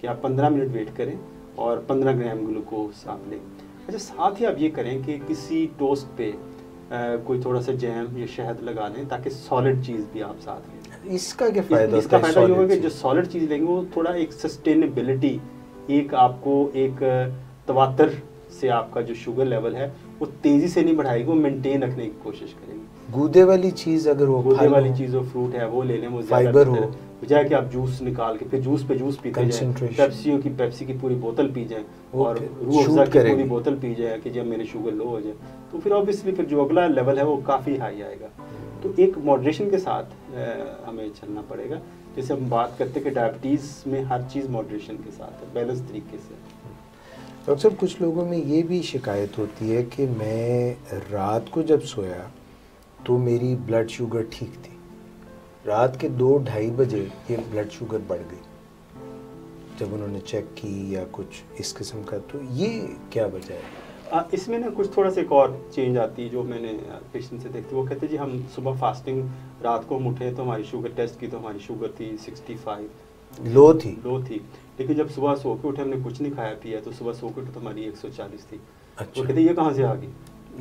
कि आप 15 मिनट वेट करें और 15 ग्राम ग्लूकोज आप लें। अच्छा, साथ ही आप ये करें कि किसी टोस्ट पे कोई थोड़ा सा जैम या शहद लगा लें ताकि सॉलिड चीज़ भी आप साथ लें। इसका क्या फ़ायदा? इसका फ़ायदा ये होगा कि जो सॉलिड चीज़ लेंगे वो थोड़ा एक सस्टेनेबिलिटी, एक आपको एक तवातर से आपका जो शुगर लेवल है वो तेज़ी से नहीं बढ़ाएगी, वो मेंटेन रखने की कोशिश करेंगे। गूदे वाली चीज़ अगर वो गूदे वाली चीज़ हो, फ्रूट है वो ले लें, वो फाइबर हो, बजाय कि आप जूस निकाल के फिर जूस पे जूस पीते जाएं, पेप्सी की पूरी बोतल पी जाएं और रूह अफ़ज़ा की पूरी बोतल पी जाए कि जब मेरे शुगर लो हो जाए, तो फिर ऑब्वियसली फिर जो अगला लेवल है वो काफ़ी हाई आएगा। तो एक मॉडरेशन के साथ हमें चलना पड़ेगा। जैसे हम बात करते हैं कि डायबिटीज़ में हर चीज़ मॉडरेशन के साथ है, बैलेंस तरीके से। डॉक्टर साहब, कुछ लोगों में ये भी शिकायत होती है कि मैं रात को जब सोया तो मेरी ब्लड शुगर ठीक थी, रात के 2-2:30 बजे ये ब्लड शुगर बढ़ गई जब उन्होंने चेक की या कुछ इस किस्म का, तो ये क्या वजह है? इसमें ना कुछ थोड़ा सा एक और चेंज आती है जो मैंने पेशेंट से देखती, वो कहते हैं जी हम सुबह फास्टिंग रात को हम उठे तो हमारी शुगर टेस्ट की तो हमारी शुगर थी 65 लो थी, लेकिन जब सुबह सो के उठे हमने कुछ नहीं खाया पिया तो सुबह सो के उठे तो हमारी 140 थी। अच्छा। वो कहते ये कहाँ से आ गई?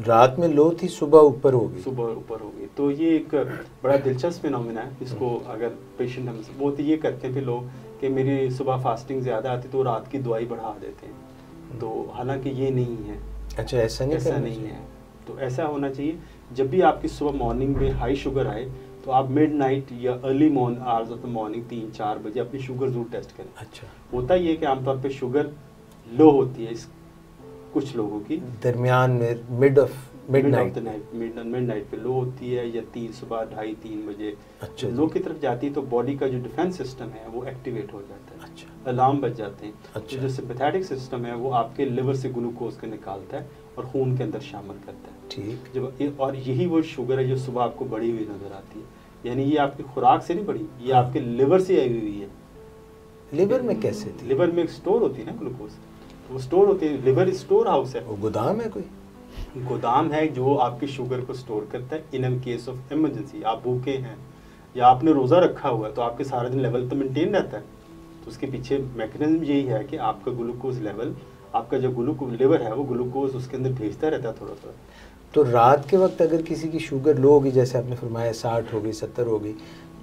रात में लो थी, सुबह ऊपर हो गई। तो ये एक बड़ा दिलचस्प फिनोमेना है। इसको अगर पेशेंट हम वो तो ये करते हैं फिर लोग कि मेरी सुबह फास्टिंग ज़्यादा आती तो रात की दवाई बढ़ा देते हैं, तो हालांकि ये नहीं है। अच्छा, ऐसा नहीं है। तो ऐसा होना चाहिए जब भी आपकी सुबह मॉर्निंग में हाई शुगर आए तो आप मिडनाइट या early hours of the morning 3-4 बजे अपनी शुगर जरूर टेस्ट करें। अच्छा। होता ये है कि आमतौर पे शुगर लो होती है इस कुछ लोगों की दरमियान में मिडनाइट पे लो होती है या सुबह 2:30-3 बजे। अच्छा। लो की तरफ जाती है तो बॉडी का जो डिफेंस सिस्टम है वो एक्टिवेट हो जाता है। अच्छा, अलार्म बज जाते हैं। अच्छा। तो जो सिंपैथेटिक सिस्टम है वो आपके लिवर से ग्लूकोज को निकालता है और खून के अंदर शामिल करता है। ठीक। जब और यही वो शुगर है जो सुबह आपको बढ़ी हुई नजर आती है, यानी ये आपकी खुराक से नहीं बढ़ी, ये हाँ। आपके लिवर से आई हुई है। लिवर में कैसे थी? लिवर में एक स्टोर होती है ना ग्लूकोज, वो स्टोर होती है, लिवर स्टोर हाउस है, वो गोदाम है कोई? गोदाम है जो आपकी शुगर को स्टोर करता है इन केस ऑफ इमरजेंसी। आप भूखे हैं या आपने रोज़ा रखा हुआ है तो आपके सारा दिन लेवल तो मेंटेन रहता है, तो उसके पीछे मैकेनिज्म यही है कि आपका ग्लूकोज लेवल, आपका जो ग्लूकोज लिवर है वो ग्लूकोज उसके अंदर भेजता रहता है थोड़ा थोड़ा। तो रात के वक्त अगर किसी की शुगर लो होगी, जैसे आपने फरमाया 60 हो गई 70 हो गई,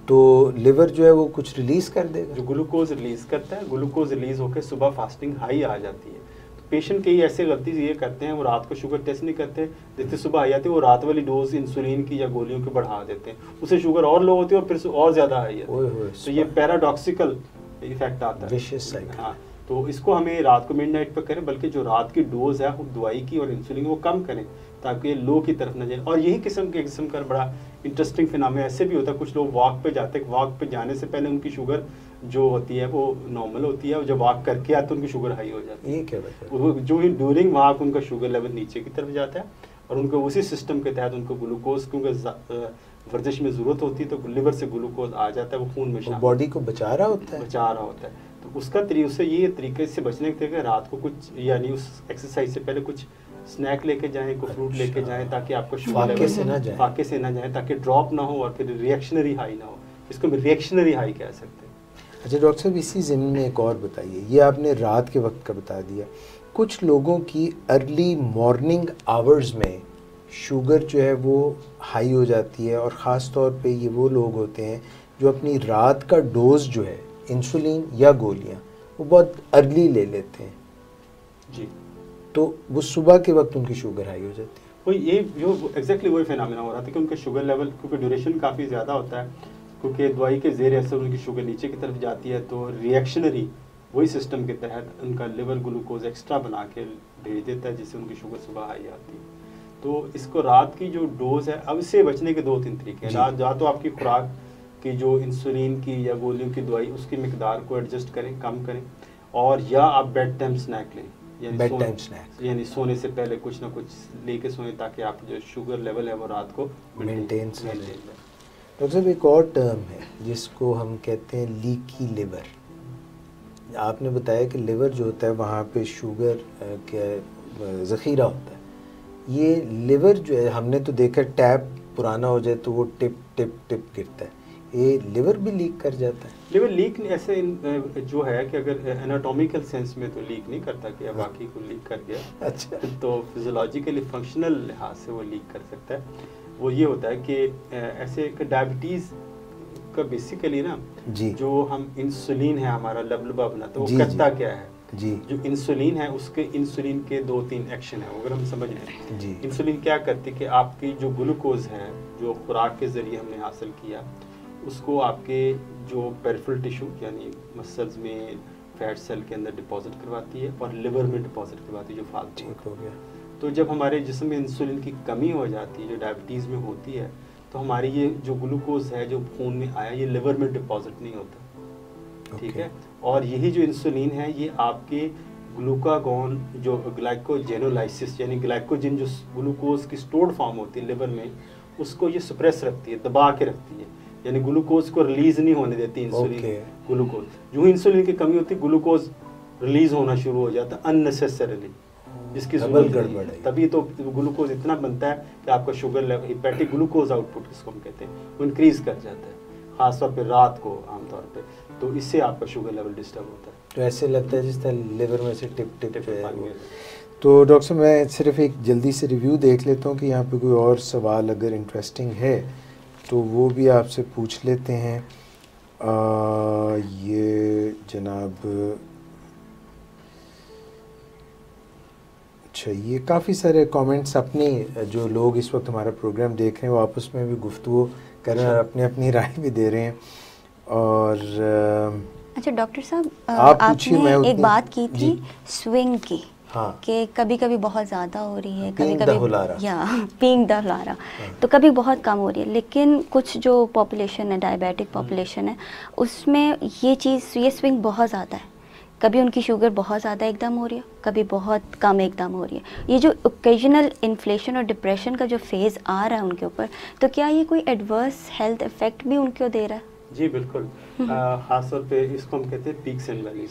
तो लिवर जो है वो कुछ रिलीज कर देगा? जो ग्लूकोज रिलीज करता है, ग्लूकोज रिलीज होकर सुबह फास्टिंग हाई आ जाती है। तो पेशेंट कई ऐसे गलती ये करते हैं, वो रात को शुगर टेस्ट नहीं करते, जितनी सुबह आ जाती है वो रात वाली डोज इंसुलिन की या गोलियों की बढ़ा देते हैं, उससे शुगर और लो होती है और फिर से और ज्यादा हाई है। तो ये पैराडॉक्सिकल इफेक्ट आता है, विशियस साइकिल। हाँ, तो इसको हमें रात को मिडनाइट पर करें, बल्कि जो रात की डोज है वो दवाई की और इंसुलिन वो कम करें ताकि लो की तरफ न जाए। और यही किस्म का बड़ा इंटरेस्टिंग फिनोमेना ऐसे भी होता है, कुछ लोग वॉक पे जाते हैं, वॉक पे जाने से पहले उनकी शुगर जो होती है वो नॉर्मल होती है, और जब वॉक करके आते हैं उनकी शुगर हाई हो जाती है। ये क्या वजह? वो जो ही ड्यूरिंग वॉक उनका शुगर लेवल नीचे की तरफ जाता है और उनको उसी सिस्टम के तहत उनको ग्लूकोज, क्योंकि वर्जिश में ज़रूरत होती है तो लिवर से ग्लूकोज आ जाता है, वो खून में बॉडी को बचा रहा होता है, बचा रहा होता है। तो उसका उससे ये तरीके से बचने के तरीके, रात को कुछ यानी उस एक्सरसाइज से पहले कुछ स्नैक लेके जाएं, कोई फ्रूट लेके जाएं ताकि आपको शुगर लेवल फाके से ना जाए, ताकि ड्रॉप ना हो और फिर रिएक्शनरी हाई ना हो। इसको हम रिएक्शनरी हाई कह सकते हैं। अच्छा डॉक्टर साहब, इसी ज़मीन में एक और बताइए, ये आपने रात के वक्त का बता दिया, कुछ लोगों की अर्ली मॉर्निंग आवर्स में शुगर जो है वो हाई हो जाती है, और ख़ास तौर पे ये वो लोग होते हैं जो अपनी रात का डोज जो है इंसुलिन या गोलियां वो बहुत अर्ली ले लेते हैं जी, तो वो सुबह के वक्त उनकी शुगर हाई हो जाती है। वही ये जो एग्जैक्टली वही फिनोमेना हो रहा था कि उनका शुगर लेवल, क्योंकि ड्यूरेशन काफ़ी ज़्यादा होता है, क्योंकि दवाई के ज़ेर असर उनकी शुगर नीचे की तरफ जाती है, तो रिएक्शनरी वही सिस्टम के तहत उनका लिवर ग्लूकोज एक्स्ट्रा बना के भेज देता है, जिससे उनकी शुगर सुबह हाई आती है। तो इसको रात की जो डोज है, अब इससे बचने के 2-3 तरीके हैं। या तो आपकी खुराक की जो इंसुलिन की या गोलियों की दवाई उसकी मिकदार को एडजस्ट करें, कम करें, और या आप बेड टाइम स्नैक लें, यानी सोने से पहले कुछ ना कुछ लेके सोएं ताकि आप जो शुगर लेवल है वो रात को मेंटेन रहे। डॉक्टर साहब, एक और टर्म है जिसको हम कहते हैं लीकी लिवर। आपने बताया कि लिवर जो होता है वहाँ पे शुगर का ज़ख़ीरा होता है। ये लिवर जो है, हमने तो देखा टैप पुराना हो जाए तो वो टिप टिप टिप गिरता है, ये लिवर भी लीक कर जाता है? लिवर लीक ऐसे जो है कि अगर एनाटॉमिकल सेंस में तो लीक नहीं करता कि अब बाकी को लीक कर गया। अच्छा। तो फिजियोलॉजिकली फंक्शनल लिहाज से वो लीक कर सकता है। वो ये होता है कि ऐसे डायबिटीज़ का बेसिकली ना जी, जो हम इंसुलिन है हमारा लबलबा बनाता है, वो करता क्या है जी, जो इंसुलिन है उसके इंसुलिन के 2-3 एक्शन है, अगर हम समझ लें जी। इंसुलिन क्या करती है कि आपकी जो ग्लूकोज है जो खुराक के ज़रिए हमने हासिल किया उसको आपके जो पेरिफेरल टिश्यू यानी मसल्स में फैट सेल के अंदर डिपॉजिट करवाती है और लिवर में डिपॉजिट करवाती है जो फालतू हो गया। तो जब हमारे जिस्म में इंसुलिन की कमी हो जाती है जो डायबिटीज़ में होती है, तो हमारी ये जो ग्लूकोज है जो खून में आया ये लिवर में डिपॉजिट नहीं होता, ठीक है। और यही जो इंसुलिन है ये आपके ग्लूकागॉन जो ग्लाइकोजेनोलाइसिस यानी ग्लाइकोजन जो ग्लूकोज की स्टोर्ड फॉर्म होती है लिवर में, उसको ये सप्रेस रखती है, दबा के रखती है, यानी ग्लूकोज को रिलीज नहीं होने देती इंसुलिन। ग्लूकोज जो इंसुलिन की कमी होती है ग्लूकोज रिलीज होना शुरू हो जाता है अननेसेसरीली, जिसकी जरूरत नहीं है। तभी तो ग्लूकोज इतना बनता है कि आपका sugar level hepatic glucose output जिसको हम कहते हैं वो इंक्रीज कर जाता है, खासतौर पे रात को आमतौर पे, तो इससे आपका शुगर लेवल डिस्टर्ब होता है। तो ऐसे लगता है जिस तरह लिवर में से टिप टिप टिप। तो डॉक्टर साहब मैं सिर्फ एक जल्दी से रिव्यू देख लेता हूँ कि यहाँ पे कोई और सवाल अगर इंटरेस्टिंग है तो वो भी आपसे पूछ लेते हैं। ये जनाब, अच्छा ये काफ़ी सारे कमेंट्स अपने जो लोग इस वक्त हमारा प्रोग्राम देख रहे हैं वो आपस में भी गुफ्तगू कर रहे हैं और अपनी अपनी राय भी दे रहे हैं। और अच्छा डॉक्टर साहब, आप पूछिए, मैं एक बात की थी स्विंग की, हाँ। कि कभी कभी बहुत ज़्यादा हो रही है, कभी Being the कभी हुलारा। या बीइंग द हुलारा, तो कभी बहुत कम हो रही है। लेकिन कुछ जो पॉपुलेशन है, डायबिटिक पॉपुलेशन है, उसमें ये स्विंग बहुत ज़्यादा है। कभी उनकी शुगर बहुत ज़्यादा एकदम हो रही है, कभी बहुत कम एकदम हो रही है। ये जो ओकेजनल इन्फ्लेशन और डिप्रेशन का जो फेज़ आ रहा है उनके ऊपर, तो क्या ये कोई एडवर्स हेल्थ इफेक्ट भी उनको दे रहा है? जी बिल्कुल, खास तौर पे इसको हम कहते हैं पीक्स एंड वैलीज।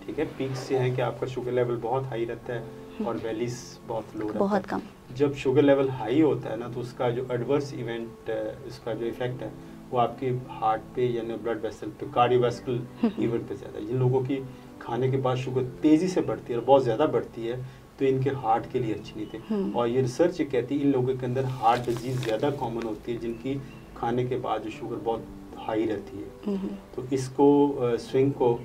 ठीक है, पीक्स ये हैं कि आपका शुगर लेवल बहुत हाई रहता है और वैलीज बहुत लो रहता है, बहुत कम। जब शुगर लेवल हाई होता है ना, तो उसका जो एडवर्स इवेंट, इसका जो इफेक्ट है वो आपके हार्ट पे यानी ब्लड वेसल पे, कार्डियोवास्कुलर इवेंट पे ज़्यादा है। जिन लोगों की खाने के बाद शुगर तेज़ी से बढ़ती है और बहुत ज़्यादा बढ़ती है, तो इनके हार्ट के लिए अच्छी नहीं थी। और ये रिसर्च ये कहती है इन लोगों के अंदर हार्ट डिजीज़ ज़्यादा कॉमन होती है जिनकी खाने के बाद जो शुगर बहुत हाई रहती है। तो इसको स्विंग को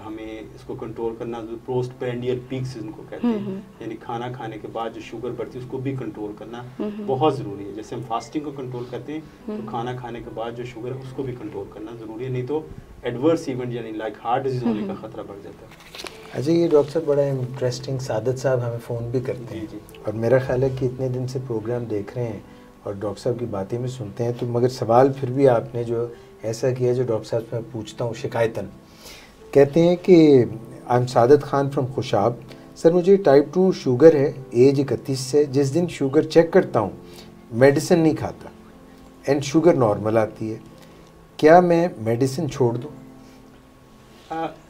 हमें इसको कंट्रोल करना, जो पोस्ट पेरेंडियल पीक्स जिनको कहते हैं, यानी खाना खाने के बाद जो शुगर बढ़ती है उसको भी कंट्रोल करना बहुत ज़रूरी है। जैसे हम फास्टिंग को कंट्रोल करते हैं, तो खाना खाने के बाद जो शुगर है उसको भी कंट्रोल करना ज़रूरी है, नहीं तो एडवर्स इवेंट यानी लाइक हार्ट डिजीज होने का खतरा बढ़ जाता है। अच्छा, ये डॉक्टर साहब बड़ा इंटरेस्टिंग, सादत साहब हमें फ़ोन भी करते हैं जी। और मेरा ख्याल है कि इतने दिन से प्रोग्राम देख रहे हैं और डॉक्टर साहब की बातें भी सुनते हैं, तो मगर सवाल फिर भी आपने जो ऐसा किया जो डॉक्टर साहब से मैं पूछता हूँ शिकायतन। कहते हैं कि I am Saadat Khan from Khushab, sir मुझे टाइप 2 शुगर है, एज 31 से। जिस दिन शुगर चेक करता हूँ मेडिसिन नहीं खाता एंड शुगर नॉर्मल आती है, क्या मैं मेडिसिन छोड़ दूँ?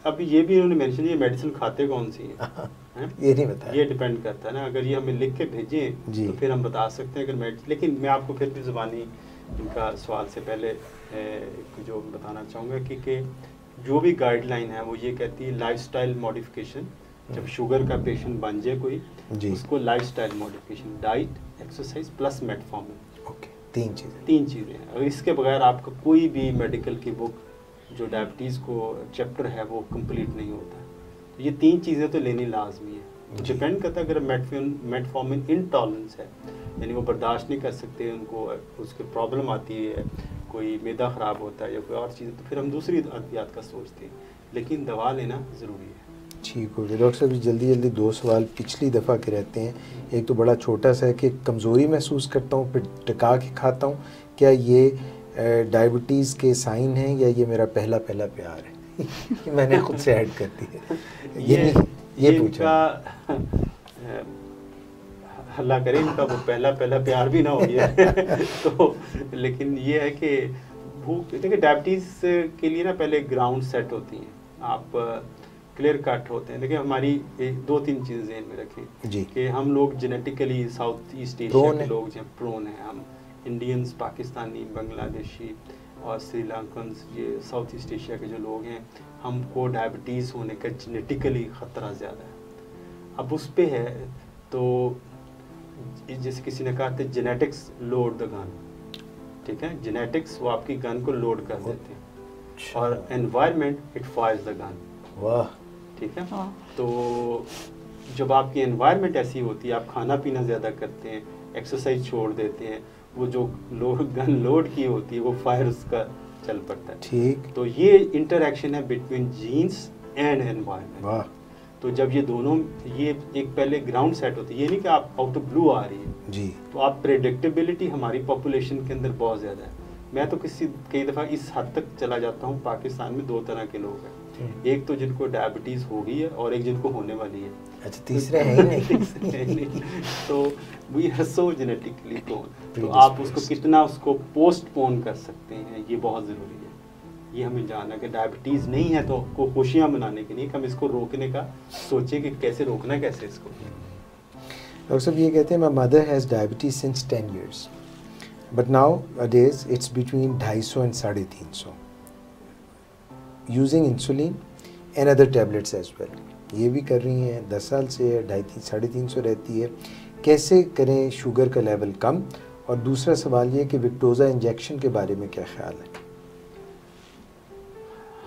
अभी ये भी उन्होंने मेंशन, ये मेडिसिन खाते कौन सी है ये नहीं बताया। ये डिपेंड करता है ना, अगर ये हमें लिख के भेजें तो फिर हम बता सकते हैं अगर लेकिन मैं आपको फिर भी ज़ुबानी इनका सवाल से पहले जो बताना चाहूँगा कि जो भी गाइडलाइन है वो ये कहती है लाइफस्टाइल मॉडिफिकेशन। जब शुगर का पेशेंट बन जाए कोई, उसको lifestyle modification, diet, exercise plus metformin, okay, तीन चीज़ें हैं। अगर इसके बगैर आपका कोई भी मेडिकल की बुक जो डायबिटीज़ को चैप्टर है वो कंप्लीट नहीं होता। तो ये तीन चीज़ें तो लेनी लाजमी है। डिपेंड करता है, अगर मेटफॉर्मिन इंटॉलरेंस है यानी वो बर्दाश्त नहीं कर सकते, उनको उसकी प्रॉब्लम आती है, कोई मैदा ख़राब होता है या कोई और चीज़, तो फिर हम दूसरी अद्वियात का सोचते हैं, लेकिन दवा लेना ज़रूरी है। ठीक हो गया डॉक्टर साहब। जल्दी दो सवाल पिछली दफ़ा के रहते हैं। एक तो बड़ा छोटा सा है कि कमज़ोरी महसूस करता हूँ फिर टिका के खाता हूँ, क्या ये डायबिटीज़ के साइन हैं या ये मेरा पहला प्यार है? मैंने खुद से ऐड कर दी है। ये पूछा। अल्लाह करे इनका वो पहला प्यार भी ना हो गया तो लेकिन ये है कि भूख, देखिए डायबिटीज़ के लिए ना पहले ग्राउंड सेट होती हैं, आप क्लियर कट होते हैं। देखिए हमारी 2-3 चीज़ें ज़हन में रखें जी कि हम लोग जेनेटिकली साउथ ईस्ट एशिया के लोग जो प्रोन हैं, हम इंडियंस, पाकिस्तानी, बांग्लादेशी और श्रीलंकन, ये साउथ ईस्ट एशिया के जो लोग हैं, हमको डायबिटीज़ होने का जेनेटिकली ख़तरा ज़्यादा है। अब उस पे है तो जैसे किसी ने कहा था जेनेटिक्स लोड द गन, ठीक है, जेनेटिक्स वो आपकी गन को लोड कर देते हैं और environment it fires the gun. वाह, ठीक है। तो जब आपकी एनवायरनमेंट ऐसी होती है, आप खाना पीना ज़्यादा करते हैं, एक्सरसाइज छोड़ देते हैं, वो जो गन लोड की होती है वो फायर उसका चल पड़ता है। ठीक। तो ये इंटरैक्शन है बिटवीन जीन्स एंड एनवायरनमेंट। वाह। तो जब ये दोनों, ये एक पहले ग्राउंड सेट होती है, ये नहीं कि आप आउट ऑफ ब्लू आ रही है जी, तो आप प्रेडिक्टेबिलिटी हमारी पॉपुलेशन के अंदर बहुत ज़्यादा है। मैं तो कई दफ़ा इस हद तक चला जाता हूँ, पाकिस्तान में 2 तरह के लोग हैं, एक तो जिनको डायबिटीज़ हो गई है और एक जिनको होने वाली है। अच्छा, तीसरे हैं ही नहीं। तो we are so genetically prone, तो आप उसको कितना उसको पोस्टपोन कर सकते हैं, ये बहुत ज़रूरी है। ये हमें जानना कि डायबिटीज़ नहीं है तो को खुशियाँ मनाने के लिए हम इसको रोकने का सोचें कि कैसे रोकना, कैसे इसको। डॉक्टर साहब ये कहते हैं my mother has diabetes since 10 years but now days it's between 250 and 350 using insulin and other tablets as well. ये भी कर रही हैं, 10 साल से 250-350 रहती है, कैसे करें शुगर का लेवल कम? और दूसरा सवाल ये कि विक्टोज़ा इंजेक्शन के बारे में क्या ख्याल है?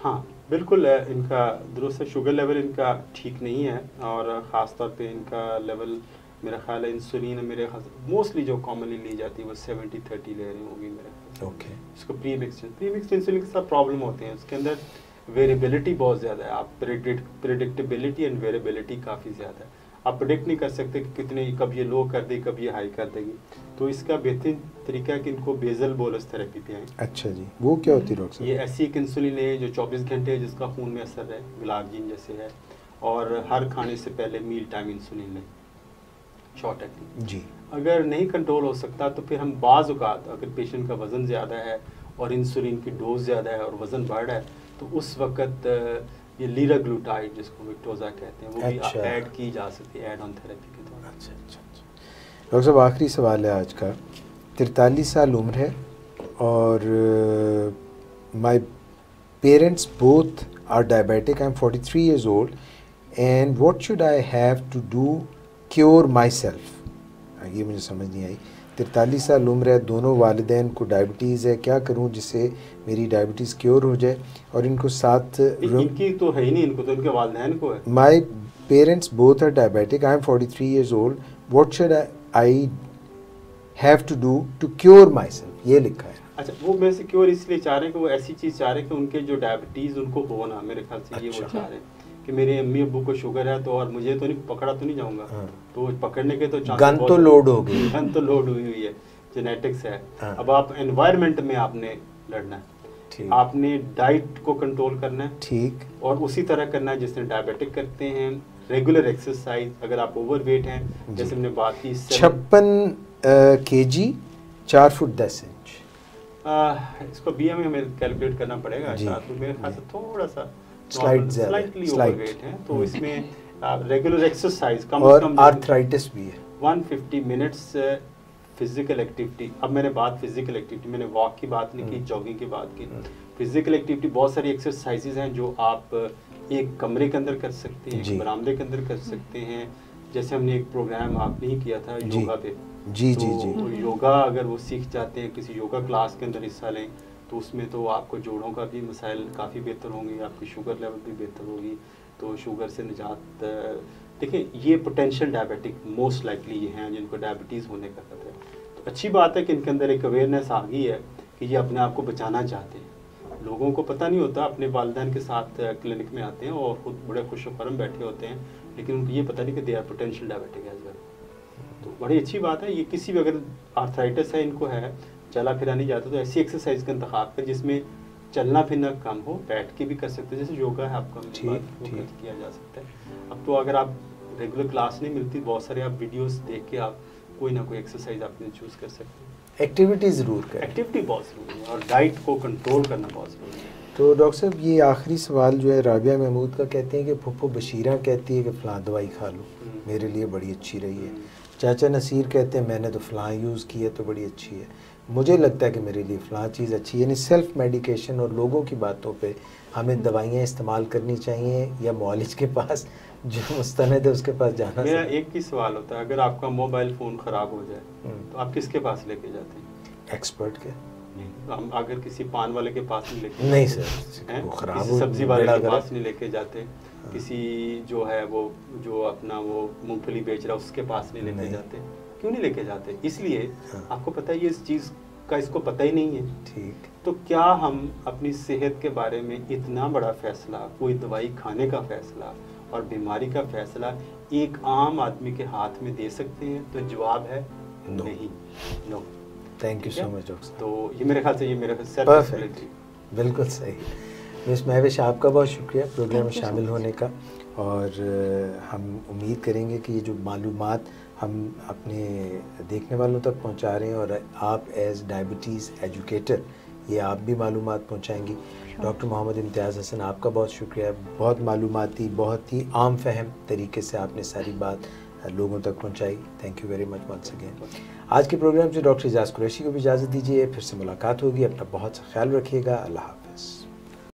हाँ बिल्कुल, इनका दुरुस्त है, शुगर लेवल इनका ठीक नहीं है और ख़ास तौर पे इनका लेवल मेरा ख्याल है इंसुलिन मेरे ख्याल मोस्टली जो कॉमनली ली जाती है वो 70-30 ले रही होगी मेरे ख्याल से। ओके। इसको प्री मिक्स्ड इंसुलिन के साथ प्रॉब्लम होते हैं, उसके अंदर वेरिएबिलिटी बहुत ज़्यादा है, आप प्रेडिक्टेबिलिटी एंड वेरिएबिलिटी काफ़ी ज़्यादा है। आप प्रेडिक्ट नहीं कर सकते कि कितने, कब ये लो कर देगी, कब ये हाई कर देगी। तो इसका बेहतरीन तरीका है कि इनको बेजल बोलस थेरेपी पे आएँ। अच्छा जी, वो क्या होती है डॉक्टर साहब? ये ऐसी एक इंसुलिन है जो 24 घंटे है, जिसका खून में असर है, ग्लार्जिन जैसे है, और हर खाने से पहले मील टाइम इंसुलिन लें, शॉर्ट एक्टिंग जी। अगर नहीं कंट्रोल हो सकता तो फिर हम बाज़ औक़ात अगर पेशेंट का वज़न ज़्यादा है और इंसुलिन की डोज ज़्यादा है और वज़न बढ़ रहा है तो उस वक़्त ये लीराग्लूटाइड जिसको विक्टोज़ा कहते हैं वो भी ऐड की जा सकती है, ऐड ऑन थेरेपी के द्वारा। अच्छा अच्छा अच्छा। डॉक्टर साहब आखिरी सवाल है आज का। 43 साल उम्र है और my parents both are diabetic, I am 43 years old and what should I have to do cure myself? ये मुझे समझ नहीं आई। 43 साल उम्र है, दोनों वालिदैन को डायबिटीज़ है, क्या करूं जिससे मेरी डायबिटीज़ क्योर हो जाए? और इनको साथ इनकी तो है ही नहीं, इनको तो इनके वालिदैन को है। My parents both are diabetic, I am 43 years old, what should I have to do to cure my myself लिखा है। अच्छा, वो मैं से क्योर इसलिए चाह रहे हैं कि वो ऐसी चीज़ चाह रहे हैं कि उनके जो डायबिटीज़ उनको हो ना, मेरे ख्याल से ये वो चाह रहे हैं कि मेरे अम्मी अब्बू को शुगर है तो और मुझे तो नहीं पकड़ा तो नहीं जाऊंगा। तो पकड़ने के तो गन तो लोड हो गई, गन तो लोड हुई हुई है, जेनेटिक्स है। हाँ। अब आप एनवायरनमेंट में आपने लड़ना है, आपने डाइट को कंट्रोल करना है, ठीक, और उसी तरह करना है जिसने डायबिटिक करते हैं। रेगुलर एक्सरसाइज, अगर आप ओवरवेट हैं जैसे हमने बात की 56 kg 4 फुट 10 इंच, इसको बीएमए हमें कैलकुलेट करना पड़ेगा, शायद मेरे ख्याल से थोड़ा सा स्लाइटली ओवरवेट है। तो इसमें रेगुलर एक्सरसाइज कम और से कम आर्थराइटिस भी है। 150 मिनट्स फिजिकल एक्टिविटी। अब मैंने बात फिजिकल एक्टिविटी, मैंने वॉक की बात नहीं की, जॉगिंग की बात की। फिजिकल एक्टिविटी बहुत सारी एक्सरसाइजेज हैं जो आप एक कमरे के अंदर कर सकते हैं, एक बरामदे के अंदर कर सकते हैं। जैसे हमने एक प्रोग्राम आपने ही किया था योगा पे, जी तो जी जी, योगा अगर वो सीख जाते हैं, किसी योगा क्लास के अंदर हिस्सा लें तो उसमें तो आपको जोड़ों का भी मसाइल काफ़ी बेहतर होंगे, आपकी शुगर लेवल भी बेहतर होगी, तो शुगर से निजात। देखिए ये पोटेंशियल डायबिटिक मोस्ट लाइकली ये हैं जिनको डायबिटीज़ होने का खतरा है। तो अच्छी बात है कि इनके अंदर एक अवेयरनेस आ गई है कि ये अपने आप को बचाना चाहते हैं। लोगों को पता नहीं होता, अपने वालिदैन के साथ क्लिनिक में आते हैं और खुद बड़े खुश खरम बैठे होते हैं, लेकिन उनको ये पता नहीं कि they are potential diabetic as well. तो बड़ी अच्छी बात है। ये किसी भी अगर आर्थराइटिस है, इनको है, चला फिरा नहीं जाता, तो ऐसी एक्सरसाइज का इंतखाब कर जिसमें चलना फिरना कम हो, बैठ के भी कर सकते हैं, जैसे योगा है आपका किया जा सकता है। अब तो अगर आप रेगुलर क्लास नहीं मिलती, बहुत सारे आप वीडियोस देख के आप कोई ना कोई एक्सरसाइज आपने चूज कर सकते हैं। एक्टिविटी ज़रूर करें, एक्टिविटी बहुत ज़रूरी है और डाइट को कंट्रोल करना बहुत ज़रूरी है। तो डॉक्टर साहब ये आखिरी सवाल जो है राबिया महमूद का, कहते हैं कि फुफ्फो बशीरा कहती है कि फ़लाँ दवाई खा लो, मेरे लिए बड़ी अच्छी रही है। चाचा नसीर कहते हैं मैंने तो फ़लाँ यूज़ की है तो बड़ी अच्छी है, मुझे लगता है कि मेरे लिए फ़लाँ चीज़ अच्छी है। यानी सेल्फ मेडिकेशन और लोगों की बातों पे हमें दवाइयाँ इस्तेमाल करनी चाहिए या मौलिज के पास जो मुस्तनद है उसके पास जाना? मेरा एक ही सवाल होता है, अगर आपका मोबाइल फ़ोन ख़राब हो जाए तो आप किसके पास लेके जाते हैं? एक्सपर्ट के? नहीं, हम अगर किसी पान वाले के पास नहीं लेके, नहीं सर, वो खराब किसी सब्जी वाले के पास नहीं लेके जाते, किसी जो है वो जो अपना वो मूंगफली बेच रहा है उसके पास नहीं लेके जाते। क्यों नहीं लेके जाते? इसलिए आपको पता है ये इस चीज़ का इसको पता ही नहीं है। ठीक, तो क्या हम अपनी सेहत के बारे में इतना बड़ा फैसला, कोई दवाई खाने का फैसला और बीमारी का फैसला एक आम आदमी के हाथ में दे सकते हैं? तो जवाब है नहीं, no. Thank you so much doctor. तो ये मेरे ख्याल से ये मेरा परफेक्ट, बिल्कुल सही। मिस महविश आपका बहुत शुक्रिया प्रोग्राम में शामिल होने का, और हम उम्मीद करेंगे कि ये जो मालूमात हम अपने देखने वालों तक पहुंचा रहे हैं और आप एज डायबिटीज़ एजुकेटर ये आप भी मालूमात पहुंचाएंगी। डॉक्टर मोहम्मद इम्तियाज़ हसन आपका बहुत शुक्रिया, बहुत मालूमाती, बहुत ही आम फहम तरीके से आपने सारी बात लोगों तक पहुंचाई। Thank you very much once again. आज के प्रोग्राम से डॉक्टर एजाज़ कुरैशी को भी इजाज़त दीजिए, फिर से मुलाकात होगी। अपना बहुत सा ख्याल रखिएगा। अल्लाह।